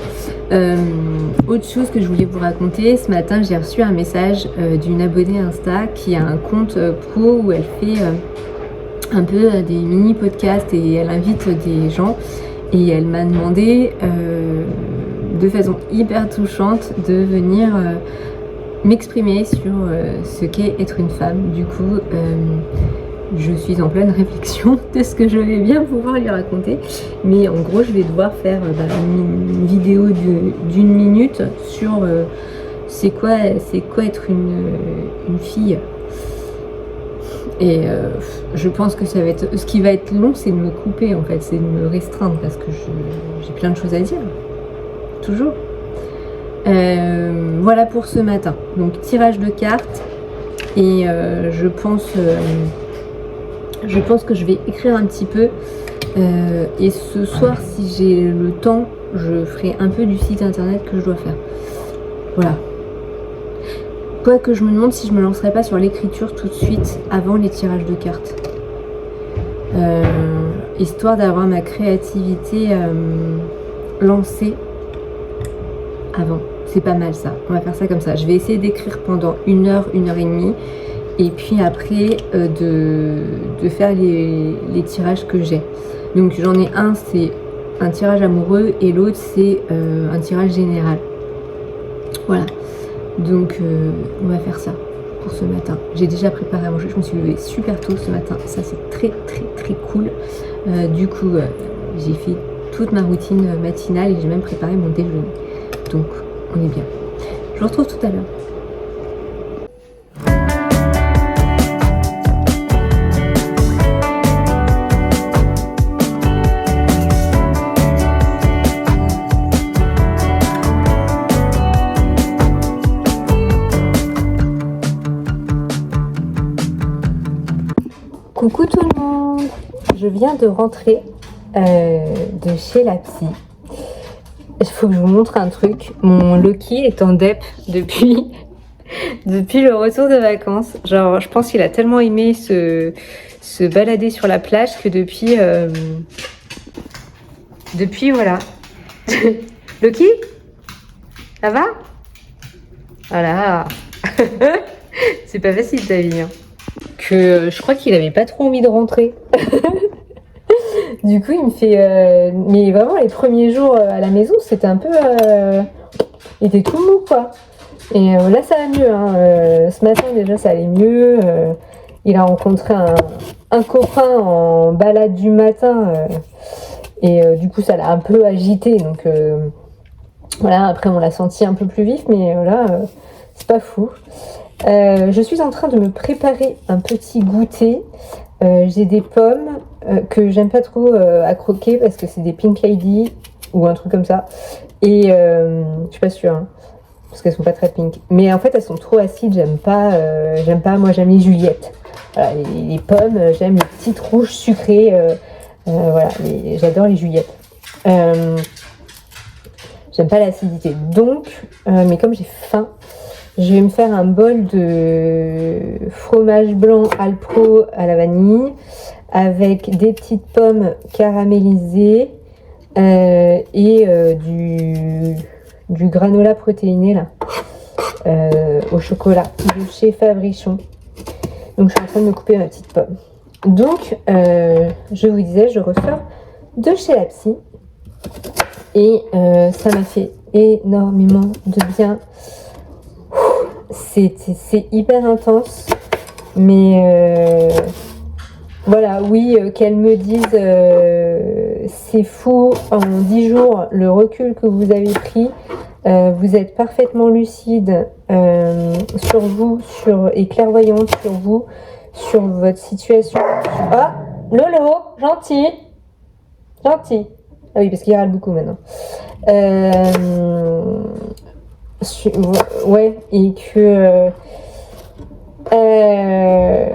Autre chose que je voulais vous raconter, ce matin j'ai reçu un message d'une abonnée Insta qui a un compte pro où elle fait un peu des mini podcasts et elle invite des gens. Et elle m'a demandé de façon hyper touchante de venir m'exprimer sur ce qu'est être une femme. Du coup, je suis en pleine réflexion de ce que je vais bien pouvoir lui raconter. Mais en gros, je vais devoir faire une vidéo d'1 minute sur c'est quoi être une fille. Et je pense que ça va être... Ce qui va être long, c'est de me couper en fait, c'est de me restreindre, parce que j'ai plein de choses à dire. Toujours. Voilà pour ce matin. Donc tirage de cartes. Et je pense que je vais écrire un petit peu. Et ce soir, si j'ai le temps, je ferai un peu du site internet que je dois faire. Voilà. Quoique je me demande si je me lancerai pas sur l'écriture tout de suite avant les tirages de cartes, histoire d'avoir ma créativité lancée avant. C'est pas mal ça, on va faire ça comme ça. Je vais essayer d'écrire pendant 1 heure, 1 heure et demie, et puis après de faire les tirages que j'ai. Donc j'en ai un, c'est un tirage amoureux, et l'autre c'est un tirage général. Voilà. Donc on va faire ça. pour ce matin. J'ai déjà préparé à manger, je me suis levée super tôt ce matin, ça c'est très très très cool. Du coup, j'ai fait toute ma routine matinale et j'ai même préparé mon déjeuner. Donc, on est bien. Je vous retrouve tout à l'heure. Coucou tout le monde, je viens de rentrer de chez la psy. Il faut que je vous montre un truc. Mon Loki est en dep depuis le retour de vacances. Genre, je pense qu'il a tellement aimé se balader sur la plage que depuis voilà. Loki, ça va? Voilà. C'est pas facile ta vie, hein. Que je crois qu'il avait pas trop envie de rentrer. Du coup, il me fait... mais vraiment, les premiers jours à la maison, c'était un peu... il était tout mou, quoi. Et là, ça va mieux. Hein. Ce matin, déjà, ça allait mieux. Il a rencontré un copain en balade du matin. Et du coup, ça l'a un peu agité. Donc, voilà, après, on l'a senti un peu plus vif. Mais là, c'est pas fou. Je suis en train de me préparer un petit goûter. J'ai des pommes que j'aime pas trop à croquer parce que c'est des Pink Lady ou un truc comme ça. Et je suis pas sûre, hein, parce qu'elles sont pas très pink. Mais en fait, elles sont trop acides, j'aime pas. Moi, j'aime les Juliette. Voilà, les pommes, j'aime les petites rouges sucrées. Voilà, j'adore les Juliette. J'aime pas l'acidité. Donc, mais comme j'ai faim, je vais me faire un bol de fromage blanc Alpro à la vanille avec des petites pommes caramélisées et du granola protéiné là, au chocolat de chez Fabrichon. Donc je suis en train de me couper ma petite pomme. Donc je vous disais, je ressors de chez la psy et ça m'a fait énormément de bien. C'est hyper intense, mais voilà, oui, qu'elle me dise c'est fou, en 10 jours, le recul que vous avez pris, vous êtes parfaitement lucide sur vous, et clairvoyante sur vous, sur votre situation. Ah, Lolo, gentil. Ah oui, parce qu'il râle beaucoup maintenant. Ouais, et que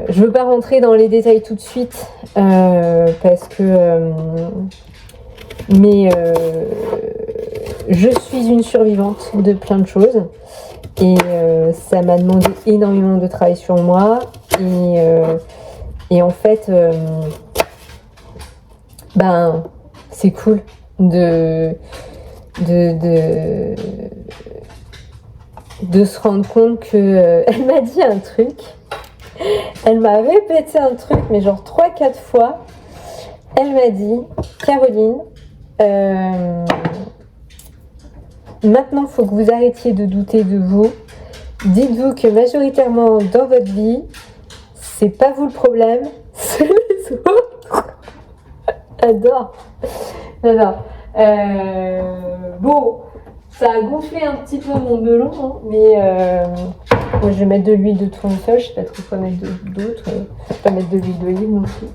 je veux pas rentrer dans les détails tout de suite parce que je suis une survivante de plein de choses et ça m'a demandé énormément de travail sur moi et en fait c'est cool de se rendre compte que elle m'a dit un truc, elle m'a répété un truc, mais genre 3-4 fois. Elle m'a dit, Caroline, maintenant faut que vous arrêtiez de douter de vous. Dites-vous que majoritairement dans votre vie, c'est pas vous le problème, c'est les autres. J'adore. Bon. Ça a gonflé un petit peu mon melon, hein, mais moi je vais mettre de l'huile de tournesol, je sais pas trop quoi mettre d'autre, je vais pas mettre de l'huile d'olive non plus.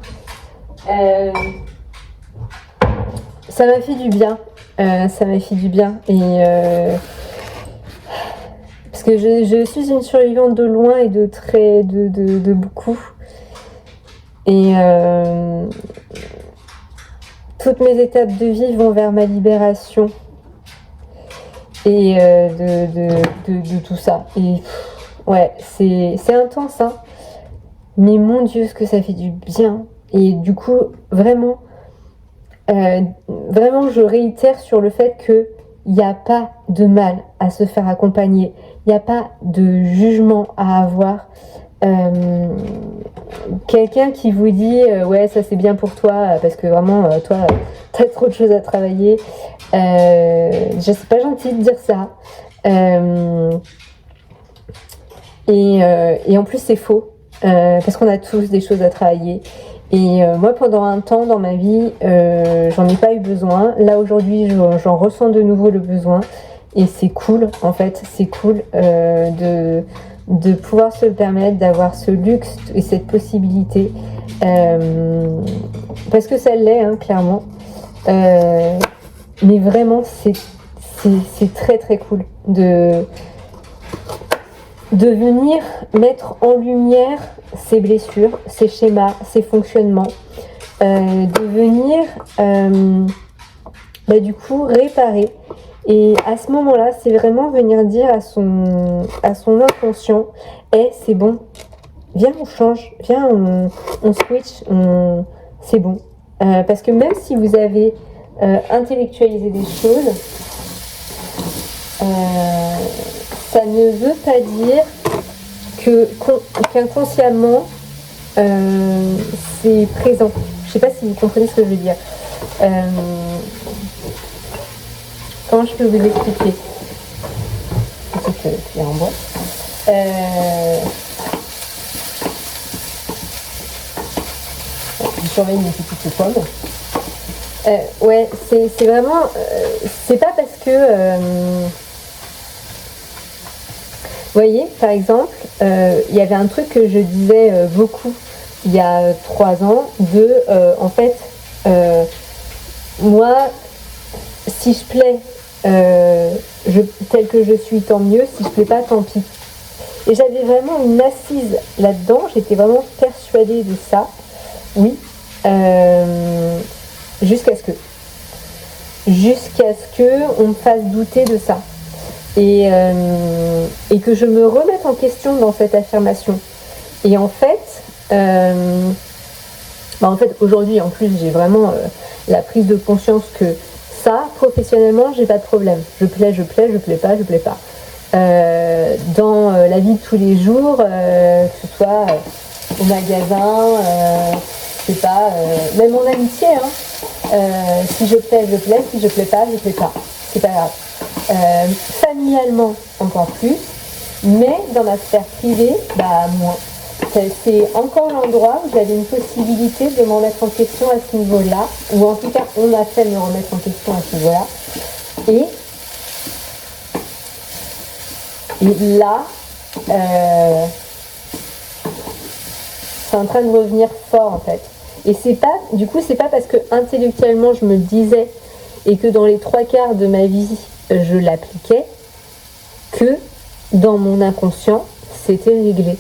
Ça m'a fait du bien, et parce que je suis une survivante de loin et de beaucoup, et toutes mes étapes de vie vont vers ma libération. Et de tout ça. Et ouais, c'est intense, hein. Mais mon Dieu, ce que ça fait du bien. Et du coup, vraiment, je réitère sur le fait qu'il n'y a pas de mal à se faire accompagner. Il n'y a pas de jugement à avoir. Quelqu'un qui vous dit ouais, ça c'est bien pour toi parce que vraiment toi t'as trop de choses à travailler, je sais pas, gentil de dire ça, Et en plus, c'est faux, parce qu'on a tous des choses à travailler. Et moi, pendant un temps dans ma vie, j'en ai pas eu besoin. Là, aujourd'hui, j'en ressens de nouveau le besoin. Et c'est cool, en fait, c'est cool de pouvoir se le permettre, d'avoir ce luxe et cette possibilité. Parce que ça l'est, hein, clairement. Mais vraiment, c'est très très cool de venir mettre en lumière ses blessures, ses schémas, ses fonctionnements, de venir du coup réparer. Et à ce moment-là, c'est vraiment venir dire à son inconscient, c'est bon, viens on change, viens on switch, c'est bon. Parce que même si vous avez intellectualisé des choses, ça ne veut pas dire qu'inconsciemment c'est présent. Je ne sais pas si vous comprenez ce que je veux dire. Comment je peux vous expliquer? Petite cuillère en bois. Je surveille mes petites pommes. Ouais, c'est vraiment... c'est pas parce que... vous voyez, par exemple, il y avait un truc que je disais beaucoup il y a 3 ans, en fait, moi, si je plais, tel que je suis, tant mieux, si je plais pas, tant pis. Et j'avais vraiment une assise là-dedans, j'étais vraiment persuadée de ça, oui, jusqu'à ce que on me fasse douter de ça. Et que je me remette en question dans cette affirmation. Et en fait, aujourd'hui, en plus, j'ai vraiment la prise de conscience que ça, professionnellement, j'ai pas de problème. Je plais, je plais pas. Dans la vie de tous les jours, que ce soit au magasin, je sais pas, même en amitié, si je plais, si je plais pas, c'est pas grave. Familialement encore plus, mais dans ma sphère privée, moins. C'est encore l'endroit où j'avais une possibilité de m'en mettre en question à ce niveau-là, ou en tout cas on a fait me remettre en question à ce niveau-là. Et là, c'est en train de revenir fort en fait. Et c'est pas parce que intellectuellement je me le disais et que dans les 3/4 de ma vie je l'appliquais, que dans mon inconscient, c'était réglé.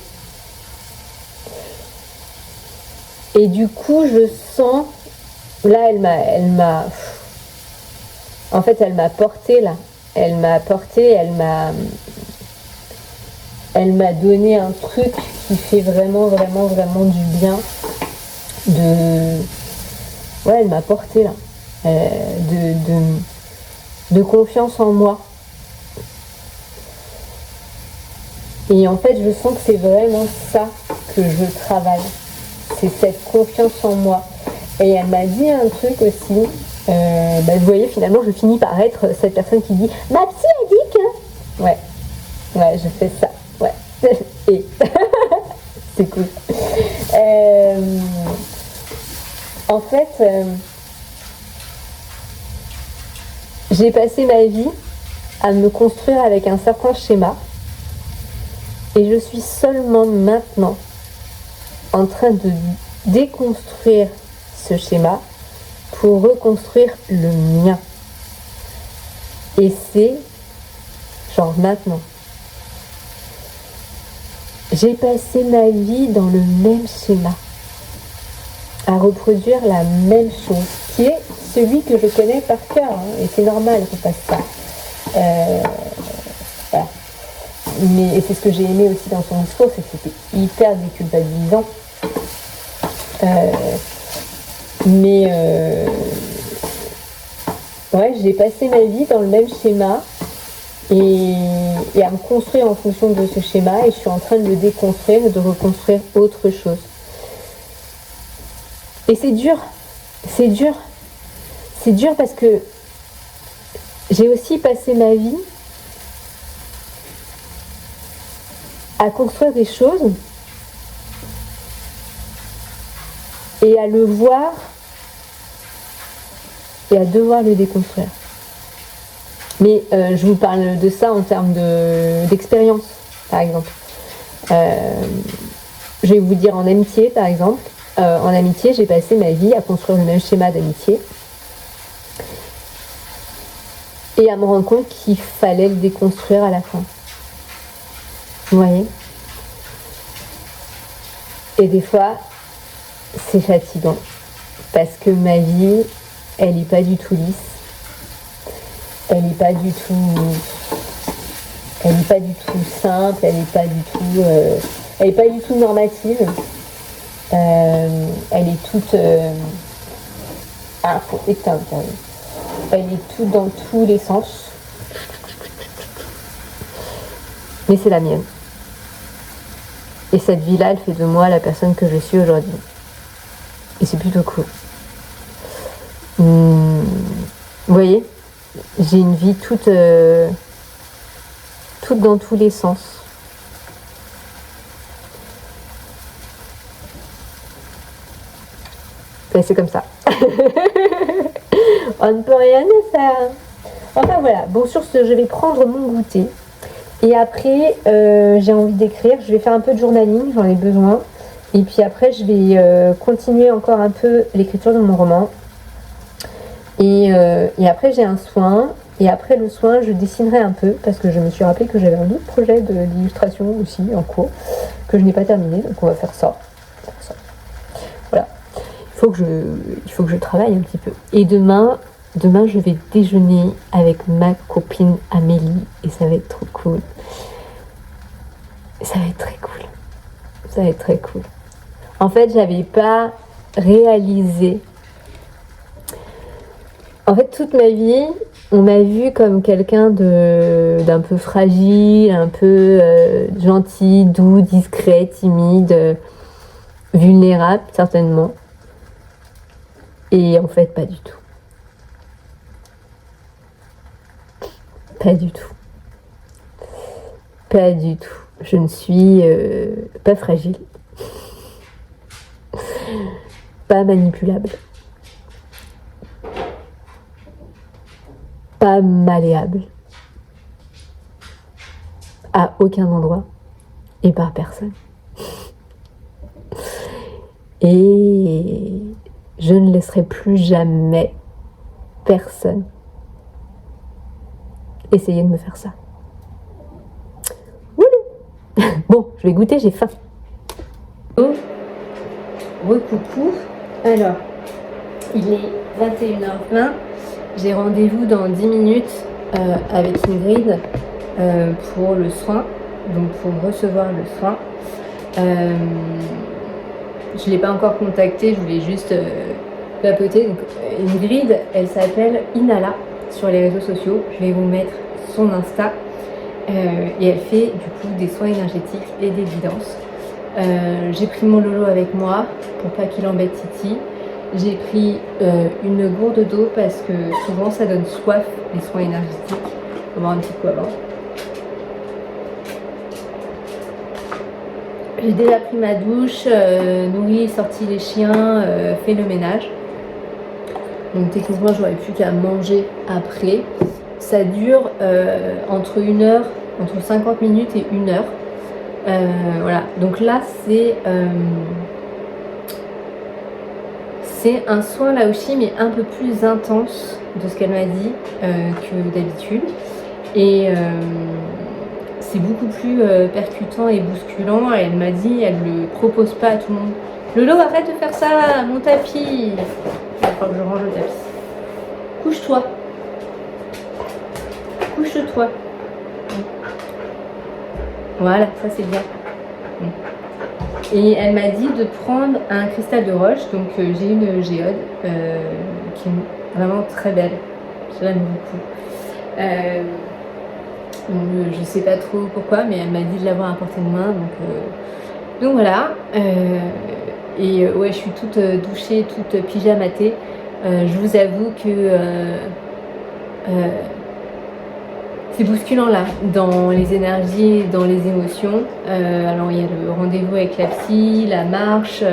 Et du coup, je sens, là, elle m'a porté, là. Elle m'a donné un truc qui fait vraiment, vraiment, vraiment du bien. Elle m'a porté, là. De confiance en moi. Et en fait, je sens que c'est vraiment ça que je travaille. C'est cette confiance en moi. Et elle m'a dit un truc aussi. Vous voyez, finalement, je finis par être cette personne qui dit « Ma psy a dit que... » Ouais, je fais ça. Ouais. Et c'est cool. En fait... j'ai passé ma vie à me construire avec un certain schéma et je suis seulement maintenant en train de déconstruire ce schéma pour reconstruire le mien. Et c'est genre maintenant. J'ai passé ma vie dans le même schéma, à reproduire la même chose, qui est celui que je connais par cœur, et c'est normal qu'on fasse ça. Voilà. Et c'est ce que j'ai aimé aussi dans son discours, c'est que c'était hyper déculpabilisant. J'ai passé ma vie dans le même schéma et à me construire en fonction de ce schéma, et je suis en train de le déconstruire et de reconstruire autre chose. Et c'est dur parce que j'ai aussi passé ma vie à construire des choses et à le voir et à devoir le déconstruire. Mais je vous parle de ça en termes d'expérience, par exemple. Je vais vous dire en amitié, par exemple. En amitié, j'ai passé ma vie à construire le même schéma d'amitié et à me rendre compte qu'il fallait le déconstruire à la fin. Vous voyez ? Et des fois, c'est fatigant parce que ma vie, elle n'est pas du tout lisse. Elle n'est pas du tout simple, elle n'est pas du tout normative. Elle est toute faut éteindre quand même. Elle est toute dans tous les sens. Mais c'est la mienne. Et cette vie-là, elle fait de moi la personne que je suis aujourd'hui. Et c'est plutôt cool. Vous voyez ? J'ai une vie toute dans tous les sens. Et c'est comme ça. On ne peut rien y faire. Enfin voilà. Bon, sur ce, je vais prendre mon goûter. Et après, j'ai envie d'écrire. Je vais faire un peu de journaling, j'en ai besoin. Et puis après, je vais continuer encore un peu l'écriture de mon roman. Et après, j'ai un soin. Et après le soin, je dessinerai un peu. Parce que je me suis rappelé que j'avais un autre projet d'illustration aussi en cours. Que je n'ai pas terminé. Donc on va faire ça. Voilà. Il faut que je travaille un petit peu. Et demain, je vais déjeuner avec ma copine Amélie. Et ça va être trop cool. Ça va être très cool. Ça va être très cool. En fait, j'avais pas réalisé. En fait, toute ma vie, on m'a vu comme quelqu'un d'un peu fragile, un peu gentil, doux, discret, timide, vulnérable, certainement. Et en fait, pas du tout. Pas du tout. Pas du tout. Je ne suis pas fragile. Pas manipulable. Pas malléable. À aucun endroit. Et par personne. Et je ne laisserai plus jamais personne essayer de me faire ça. Woulou. Bon, je vais goûter, j'ai faim. Oh, recoucou. Alors, il est 21h20. J'ai rendez-vous dans 10 minutes avec Ingrid pour le soin, donc pour recevoir le soin. Je ne l'ai pas encore contactée, je voulais juste papoter. Donc, Ingrid, elle s'appelle Inala sur les réseaux sociaux. Je vais vous mettre son Insta. Et elle fait du coup des soins énergétiques et des guidances. J'ai pris mon Lolo avec moi pour pas qu'il embête Titi. J'ai pris une gourde d'eau parce que souvent ça donne soif les soins énergétiques. On va voir un petit coup avant. J'ai déjà pris ma douche, nourri, sorti les chiens, fait le ménage. Donc techniquement j'aurais plus qu'à manger après. Ça dure entre 50 minutes et 1 heure. Voilà, donc là c'est un soin là aussi, mais un peu plus intense de ce qu'elle m'a dit que d'habitude. Et c'est beaucoup plus percutant et bousculant. Et elle m'a dit, elle ne le propose pas à tout le monde. Lolo, arrête de faire ça, mon tapis. Il va falloir que je range le tapis. Couche-toi. Couche-toi. Voilà, ça c'est bien. Et elle m'a dit de prendre un cristal de roche. Donc j'ai une géode qui est vraiment très belle. Je l'aime beaucoup. Je sais pas trop pourquoi, mais elle m'a dit de l'avoir à portée de main. Donc voilà. Ouais, je suis toute douchée, toute pyjamatée. Je vous avoue que c'est bousculant là, dans les énergies, dans les émotions. Alors il y a le rendez-vous avec la psy, la marche,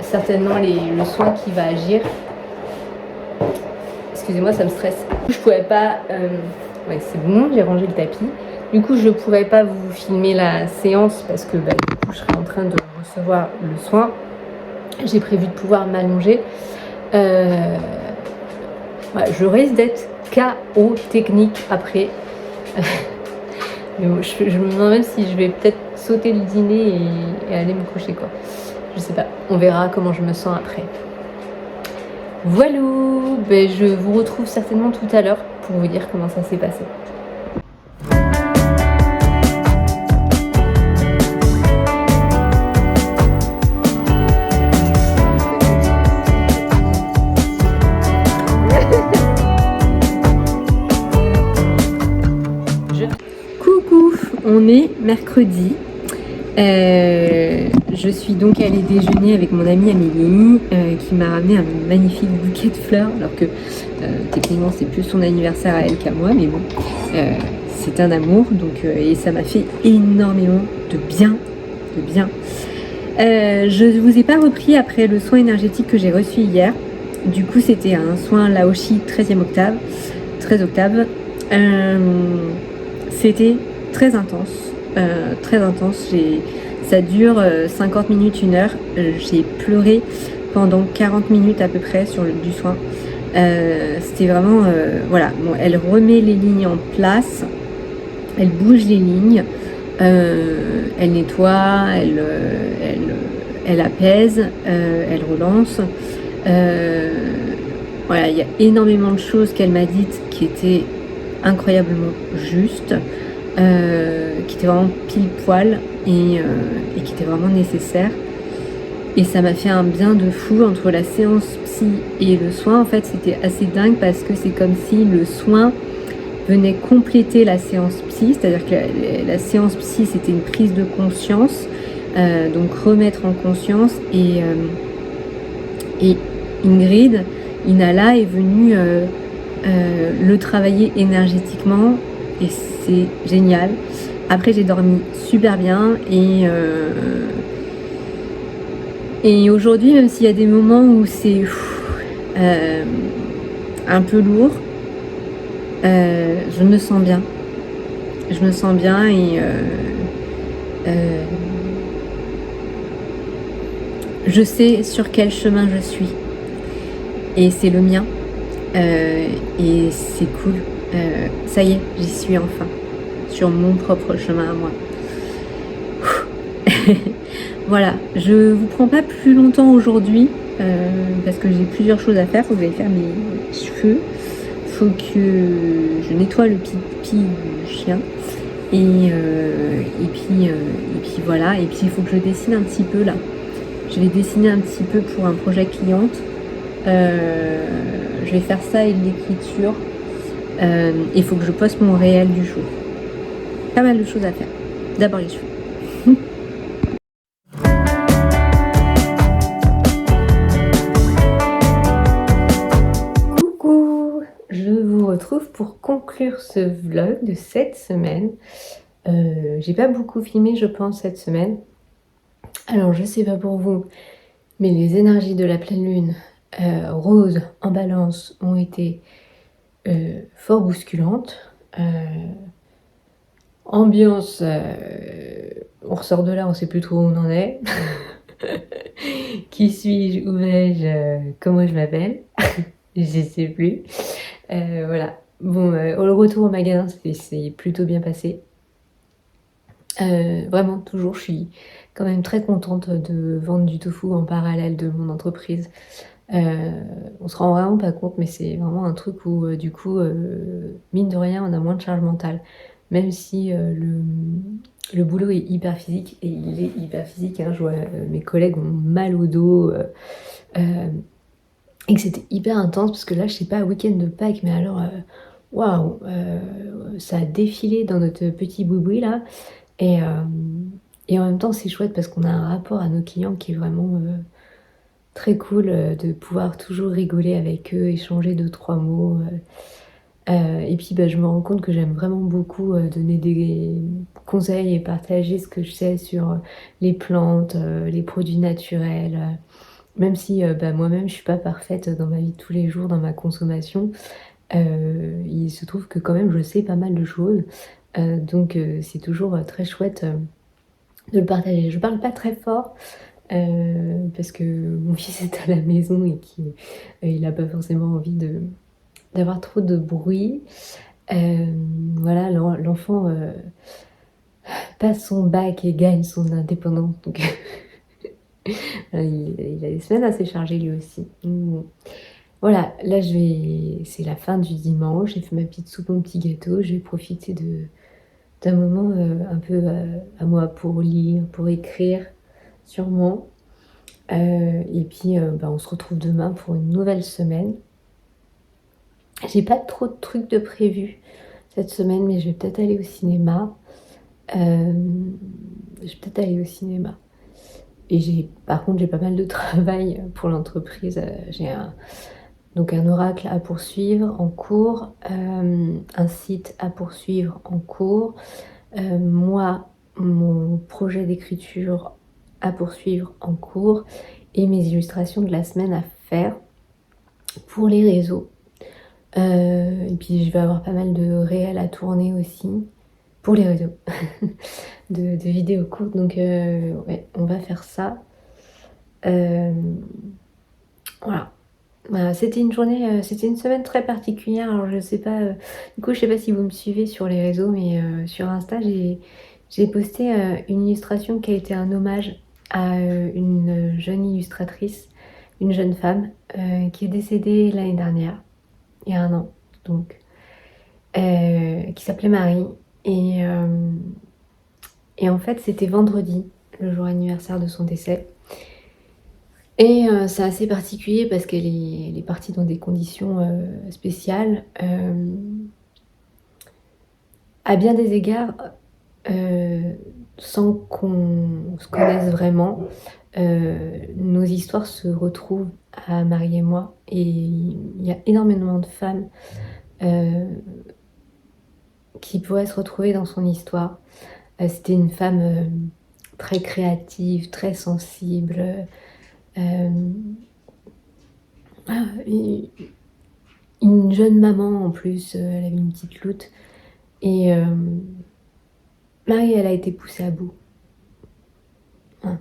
certainement le soin qui va agir. Excusez-moi, ça me stresse. Je pouvais pas... ouais, c'est bon, j'ai rangé le tapis. Du coup, je ne pourrais pas vous filmer la séance parce que du coup, je serai en train de recevoir le soin. J'ai prévu de pouvoir m'allonger. Ouais, je risque d'être KO technique après. Mais bon, je me demande même si je vais peut-être sauter le dîner et aller me coucher, quoi. Je sais pas, on verra comment je me sens après. Voilà, je vous retrouve certainement tout à l'heure pour vous dire comment ça s'est passé. Coucou, on est mercredi. Je suis donc allée déjeuner avec mon amie Amélie qui m'a ramené un magnifique bouquet de fleurs alors que techniquement c'est plus son anniversaire à elle qu'à moi, mais bon, c'est un amour donc, et ça m'a fait énormément de bien. Je ne vous ai pas repris après le soin énergétique que j'ai reçu hier. Du coup c'était un soin Laoshi 13e octave, 13 octaves. C'était très intense. Ça dure 50 minutes, 1 heure. J'ai pleuré pendant 40 minutes à peu près du soin. C'était vraiment... voilà, bon, elle remet les lignes en place, elle bouge les lignes, elle nettoie, elle apaise, elle relance. Voilà, il y a énormément de choses qu'elle m'a dites qui étaient incroyablement justes. Qui était vraiment pile poil et qui était vraiment nécessaire, et ça m'a fait un bien de fou entre la séance psy et le soin. En fait c'était assez dingue parce que c'est comme si le soin venait compléter la séance psy, c'est-à-dire que la séance psy c'était une prise de conscience, donc remettre en conscience, et Inala est venue le travailler énergétiquement. Et c'est génial. Après j'ai dormi super bien et aujourd'hui, même s'il y a des moments où c'est un peu lourd, je me sens bien. Et je sais sur quel chemin je suis. Et c'est le mien. Et c'est cool. Ça y est, j'y suis enfin, sur mon propre chemin à moi. Voilà, je vous prends pas plus longtemps aujourd'hui parce que j'ai plusieurs choses à faire. Faut que j'aille faire mes cheveux, faut que je nettoie le pipi du chien, et puis voilà, et puis il faut que je dessine un petit peu là. Je vais dessiner un petit peu pour un projet cliente. Je vais faire ça et de l'écriture. Il faut que je poste mon réel du jour. Pas mal de choses à faire. D'abord les cheveux. Coucou, je vous retrouve pour conclure ce vlog de cette semaine. J'ai pas beaucoup filmé, je pense, cette semaine. Alors je sais pas pour vous, mais les énergies de la pleine lune rose en balance ont été fort bousculante. Ambiance, on ressort de là, on sait plus trop où on en est. Qui suis-je, où vais-je, comment je m'appelle? Je sais plus. Voilà. Bon, le retour au magasin c'est plutôt bien passé. Vraiment, toujours, je suis quand même très contente de vendre du tofu en parallèle de mon entreprise. On se rend vraiment pas compte, mais c'est vraiment un truc où du coup mine de rien on a moins de charge mentale, même si le boulot est hyper physique, et il est hyper physique, hein. Je vois mes collègues ont mal au dos et que c'était hyper intense, parce que là je sais pas, week-end de Pâques, mais alors waouh, ça a défilé dans notre petit boui-boui là, et en même temps c'est chouette parce qu'on a un rapport à nos clients qui est vraiment très cool, de pouvoir toujours rigoler avec eux, échanger 2-3 mots. Et puis je me rends compte que j'aime vraiment beaucoup donner des conseils et partager ce que je sais sur les plantes, les produits naturels, même si moi-même je suis pas parfaite dans ma vie de tous les jours, dans ma consommation. Il se trouve que quand même je sais pas mal de choses, donc c'est toujours très chouette de le partager. Je parle pas très fort parce que mon fils est à la maison et qu'il a pas forcément envie d'avoir trop de bruit. Voilà, l'enfant passe son bac et gagne son indépendance, donc il a des semaines assez chargées lui aussi. Voilà, là c'est la fin du dimanche, j'ai fait ma petite soupe, mon petit gâteau, je vais profiter d'un moment un peu à moi pour lire, pour écrire sûrement. Et puis on se retrouve demain pour une nouvelle semaine. J'ai pas trop de trucs de prévus cette semaine, mais je vais peut-être aller au cinéma. Je vais peut-être aller au cinéma. Et par contre, j'ai pas mal de travail pour l'entreprise. Donc un oracle à poursuivre en cours, un site à poursuivre en cours, moi, mon projet d'écriture à poursuivre en cours et mes illustrations de la semaine à faire pour les réseaux. Et puis je vais avoir pas mal de réels à tourner aussi pour les réseaux, de vidéos courtes. Donc ouais, on va faire ça. Voilà. Voilà, c'était une journée, c'était une semaine très particulière. Alors je sais pas, du coup je sais pas si vous me suivez sur les réseaux, mais sur Insta j'ai posté une illustration qui a été un hommage à une jeune illustratrice, une jeune femme qui est décédée l'année dernière, il y a 1 an, donc qui s'appelait Marie. Et, et en fait c'était vendredi, le jour anniversaire de son décès. Et c'est assez particulier parce qu'elle est partie dans des conditions spéciales. À bien des égards, sans qu'on se connaisse vraiment, nos histoires se retrouvent à Marie et moi. Et il y a énormément de femmes qui pourraient se retrouver dans son histoire. C'était une femme très créative, très sensible. Une jeune maman en plus, elle avait une petite Loute. Et Marie, elle a été poussée à bout. Hein.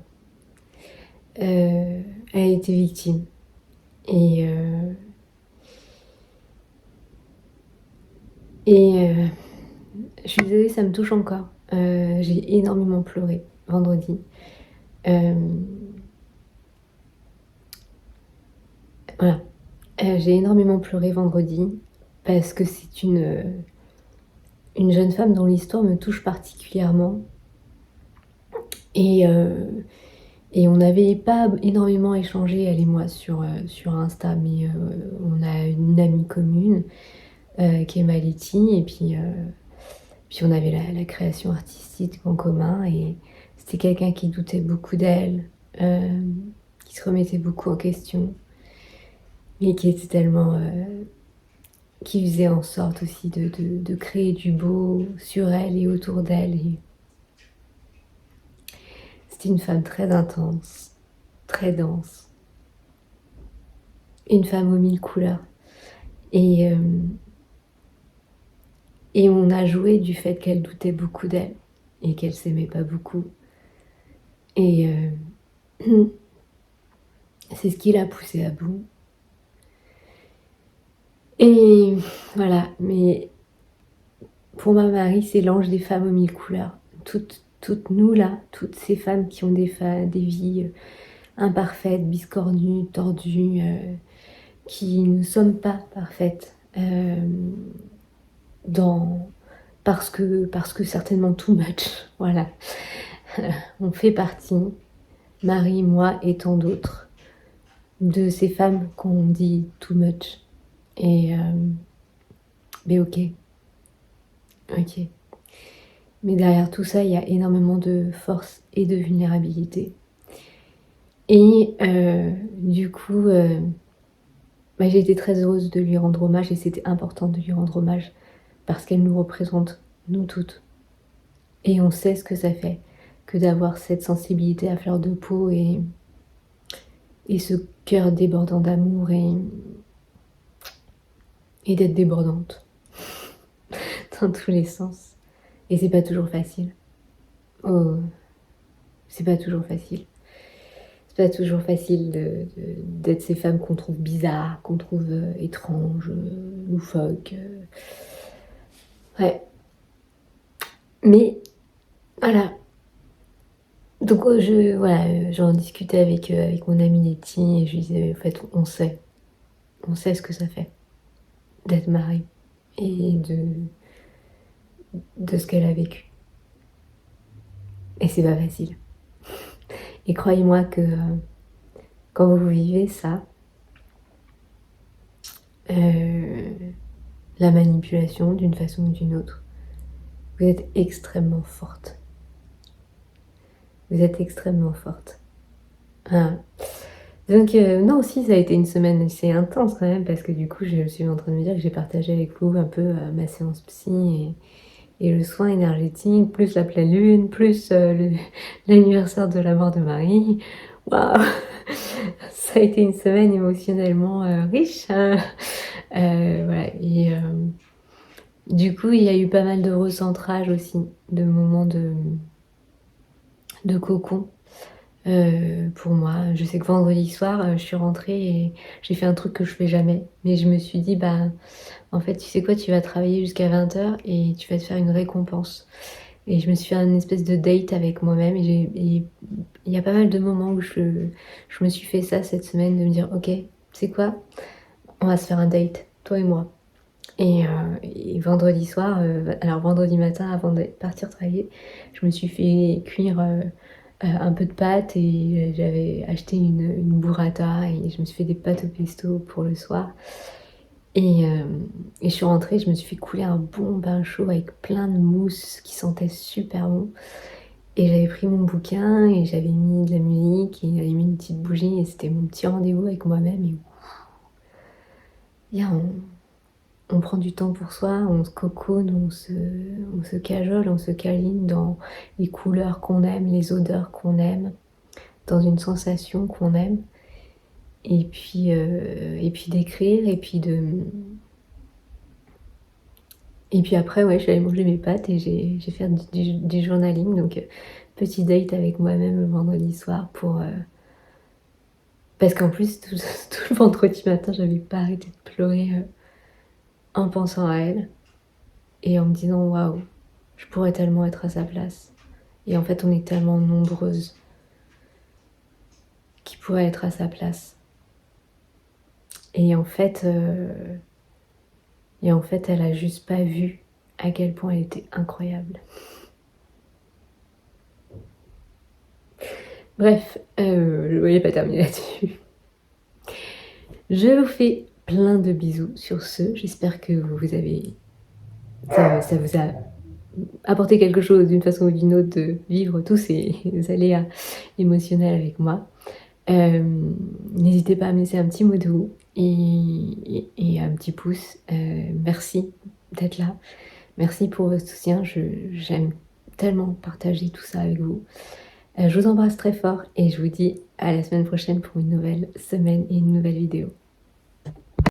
Elle a été victime. Et je suis désolée, ça me touche encore. J'ai énormément pleuré vendredi. Voilà. J'ai énormément pleuré vendredi parce que c'est une jeune femme dont l'histoire me touche particulièrement. Et on n'avait pas énormément échangé, elle et moi, sur Insta, mais on a une amie commune qui est Maliti, et puis on avait la création artistique en commun, et c'était quelqu'un qui doutait beaucoup d'elle, qui se remettait beaucoup en question, mais qui était tellement... qui faisait en sorte aussi de créer du beau sur elle et autour d'elle. Et c'était une femme très intense, très dense, une femme aux 1000 couleurs. Et on a joué du fait qu'elle doutait beaucoup d'elle et qu'elle s'aimait pas beaucoup. Et c'est ce qui l'a poussée à bout. Et voilà, mais pour ma Marie, c'est l'ange des femmes aux 1000 couleurs. Toutes nous là, toutes ces femmes qui ont des vies imparfaites, biscornues, tordues, qui ne sommes pas parfaites, parce que certainement too much, voilà. On fait partie, Marie, moi et tant d'autres, de ces femmes qu'on dit too much. Et mais ok. Mais derrière tout ça, il y a énormément de force et de vulnérabilité. Et du coup, j'ai été très heureuse de lui rendre hommage et c'était important de lui rendre hommage parce qu'elle nous représente, nous toutes. Et on sait ce que ça fait que d'avoir cette sensibilité à fleur de peau et ce cœur débordant d'amour et d'être débordante dans tous les sens. Et c'est pas toujours facile. Oh, c'est pas toujours facile. C'est pas toujours facile d'être ces femmes qu'on trouve bizarres, qu'on trouve étranges, loufoques. Ouais. Mais voilà. Donc j'en discutais avec mon amie Letty et je lui disais en fait on sait ce que ça fait d'être mariée et de ce qu'elle a vécu. Et c'est pas facile. Et croyez-moi que quand vous vivez ça, la manipulation d'une façon ou d'une autre, vous êtes extrêmement forte. Vous êtes extrêmement forte. Ah. Donc non, aussi ça a été une semaine assez intense quand même parce que du coup je suis en train de me dire que j'ai partagé avec vous un peu ma séance psy et le soin énergétique, plus la pleine lune, plus l'anniversaire de la mort de Marie. Waouh, ça a été une semaine émotionnellement riche. Hein. Voilà. Et du coup, il y a eu pas mal de recentrage aussi, de moments de cocon pour moi. Je sais que vendredi soir, je suis rentrée et j'ai fait un truc que je fais jamais. Mais je me suis dit, bah, en fait, tu sais quoi, tu vas travailler jusqu'à 20h et tu vas te faire une récompense. Et je me suis fait une espèce de date avec moi-même et il y a pas mal de moments où je me suis fait ça cette semaine, de me dire, ok, tu sais quoi, on va se faire un date, toi et moi. Et vendredi soir, alors vendredi matin, avant de partir travailler, je me suis fait cuire un peu de pâtes et j'avais acheté une burrata et je me suis fait des pâtes au pesto pour le soir. Et je suis rentrée, je me suis fait couler un bon bain chaud avec plein de mousse qui sentait super bon. Et j'avais pris mon bouquin et j'avais mis de la musique et j'avais mis une petite bougie et c'était mon petit rendez-vous avec moi-même. Et bien, on prend du temps pour soi, on se cocoone, on se cajole, on se câline dans les couleurs qu'on aime, les odeurs qu'on aime, dans une sensation qu'on aime. Et puis d'écrire, et puis après, ouais, je suis allée manger mes pâtes et j'ai fait du journaling. Donc, petit date avec moi-même le vendredi soir parce qu'en plus, tout le vendredi matin, j'avais pas arrêté de pleurer en pensant à elle et en me disant waouh, je pourrais tellement être à sa place. Et en fait, on est tellement nombreuses qui pourraient être à sa place. Et en fait, elle a juste pas vu à quel point elle était incroyable. Bref, je ne voulais pas terminer là-dessus. Je vous fais plein de bisous sur ce. J'espère que ça vous a apporté quelque chose d'une façon ou d'une autre de vivre tous ces aléas émotionnels avec moi. N'hésitez pas à me laisser un petit mot doux et un petit pouce. Merci d'être là. Merci pour votre soutien. J'aime tellement partager tout ça avec vous. Je vous embrasse très fort et je vous dis à la semaine prochaine pour une nouvelle semaine et une nouvelle vidéo.